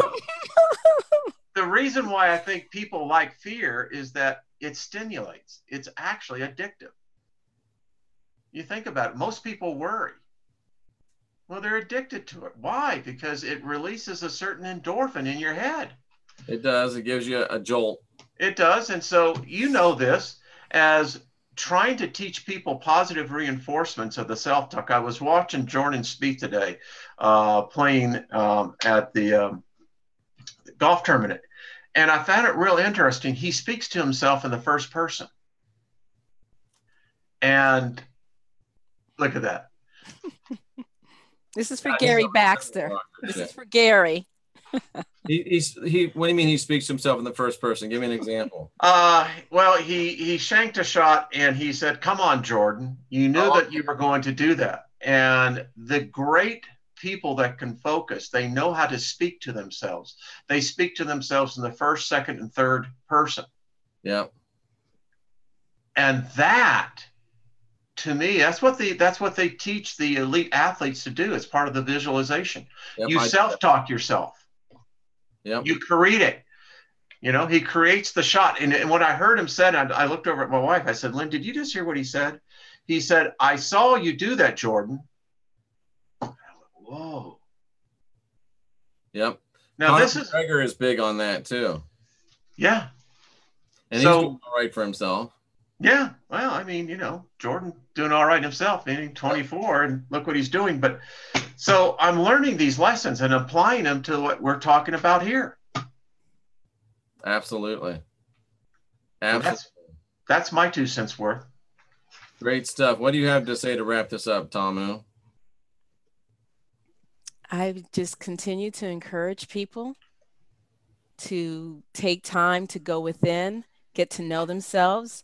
the reason why I think people like fear is that it stimulates. It's actually addictive. You think about it, most people worry. Well, they're addicted to it. Why? Because it releases a certain endorphin in your head. It does. It gives you a jolt. It does. And so you know this as trying to teach people positive reinforcements of the self-talk. I was watching Jordan Spieth today playing at the golf tournament. And I found it real interesting. He speaks to himself in the first person. And look at that. This is for Gary Baxter. This is for Gary. What do you mean he speaks to himself in the first person? Give me an example. Well, he shanked a shot and he said, "Come on, Jordan. You knew that you were going to do that." And the great people that can focus, they know how to speak to themselves. They speak to themselves in the first, second, and third person. Yeah. And that, to me, that's what they teach the elite athletes to do. It's part of the visualization. Yep, you self-talk yourself. Yep. You create it. You know, he creates the shot. And when I heard him said, I looked over at my wife. I said, "Lynn, did you just hear what he said?" He said, "I saw you do that, Jordan." Whoa. Yep. Now Conor this is McGregor is big on that too. Yeah. And he's doing all right for himself. Yeah. Well, I mean, you know, Jordan doing all right himself, being 24, and look what he's doing. But so I'm learning these lessons and applying them to what we're talking about here. Absolutely. So that's my 2 cents worth. Great stuff. What do you have to say to wrap this up, Tamu? I just continue to encourage people to take time to go within, get to know themselves,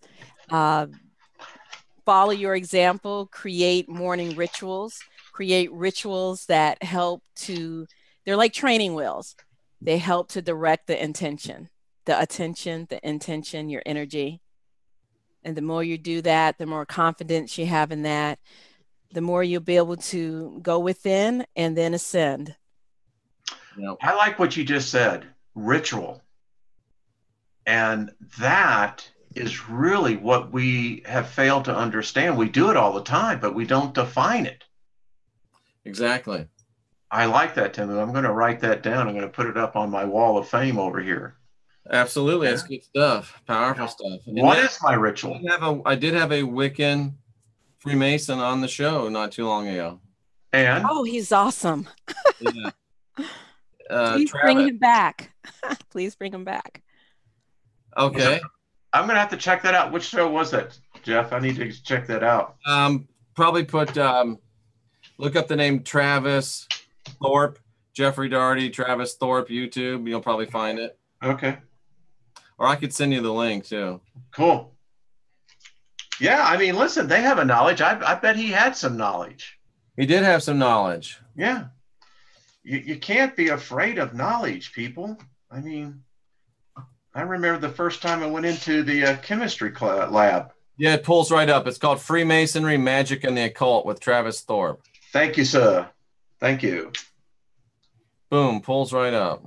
follow your example, create morning rituals, create rituals that help to, they're like training wheels. They help to direct the intention, the attention, the intention, your energy. And the more you do that, the more confidence you have in that, the more you'll be able to go within and then ascend. Yep. I like what you just said, ritual. And that is really what we have failed to understand. We do it all the time, but we don't define it. Exactly. I like that, Tamu. I'm going to write that down. I'm going to put it up on my wall of fame over here. Absolutely. That's good stuff. Powerful stuff. What is my ritual? I did have a Wiccan Freemason on the show not too long ago. And? Oh, he's awesome. Yeah. Please bring him back. Please bring him back. Okay. I'm going to have to check that out. Which show was that, Jeff? I need to check that out. Probably put, look up the name Travis Thorpe, Jeffrey Daugherty, Travis Thorpe, YouTube. You'll probably find it. Okay. Or I could send you the link too. Cool. Yeah, I mean, listen, they have a knowledge. I bet he had some knowledge. He did have some knowledge. Yeah. You can't be afraid of knowledge, people. I mean, I remember the first time I went into the chemistry lab. Yeah, it pulls right up. It's called Freemasonry, Magic, and the Occult with Travis Thorpe. Thank you, sir. Thank you. Boom, pulls right up.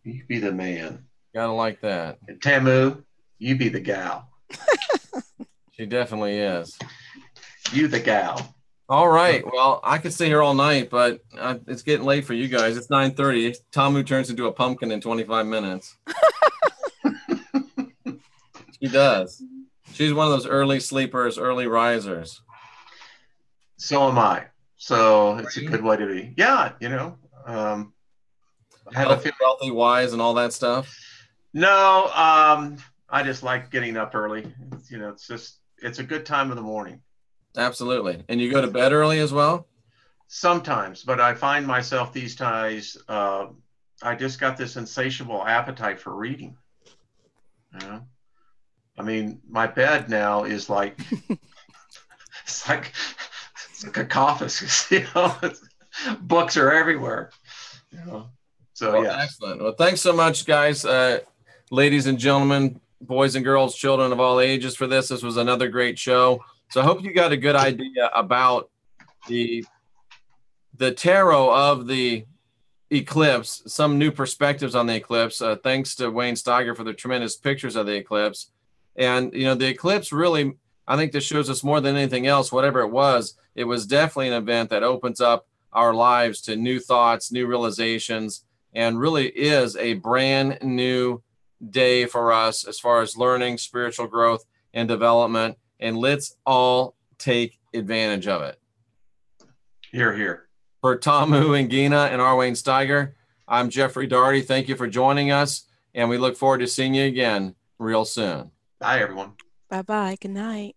You be the man. Gotta like that. And Tamu, you be the gal. She definitely is. You the gal. All right. Well, I could stay here all night, but it's getting late for you guys. It's 9:30. Tamu turns into a pumpkin in 25 minutes. She does. She's one of those early sleepers, early risers. So am I. So it's a good way to be. Yeah, you know. I have healthy, wise, and all that stuff. No, I just like getting up early. It's a good time of the morning. Absolutely. And you go to bed early as well? Sometimes, but I find myself these days, I just got this insatiable appetite for reading. You know? I mean, my bed now is like, it's like a cacophonous, you know, books are everywhere. You know? So, yeah. Excellent. Well, thanks so much, guys, ladies and gentlemen, boys and girls, children of all ages for this. This was another great show. So I hope you got a good idea about the tarot of the eclipse, some new perspectives on the eclipse. Thanks to Wayne Steiger for the tremendous pictures of the eclipse. And, you know, the eclipse really, I think this shows us more than anything else, whatever it was definitely an event that opens up our lives to new thoughts, new realizations, and really is a brand new day for us as far as learning, spiritual growth, and development. And let's all take advantage of it. Hear, hear. For Tamu Ngina and R. Wayne Steiger, I'm Jeffrey Daugherty. Thank you for joining us, and we look forward to seeing you again real soon. Bye, everyone. Bye-bye. Good night.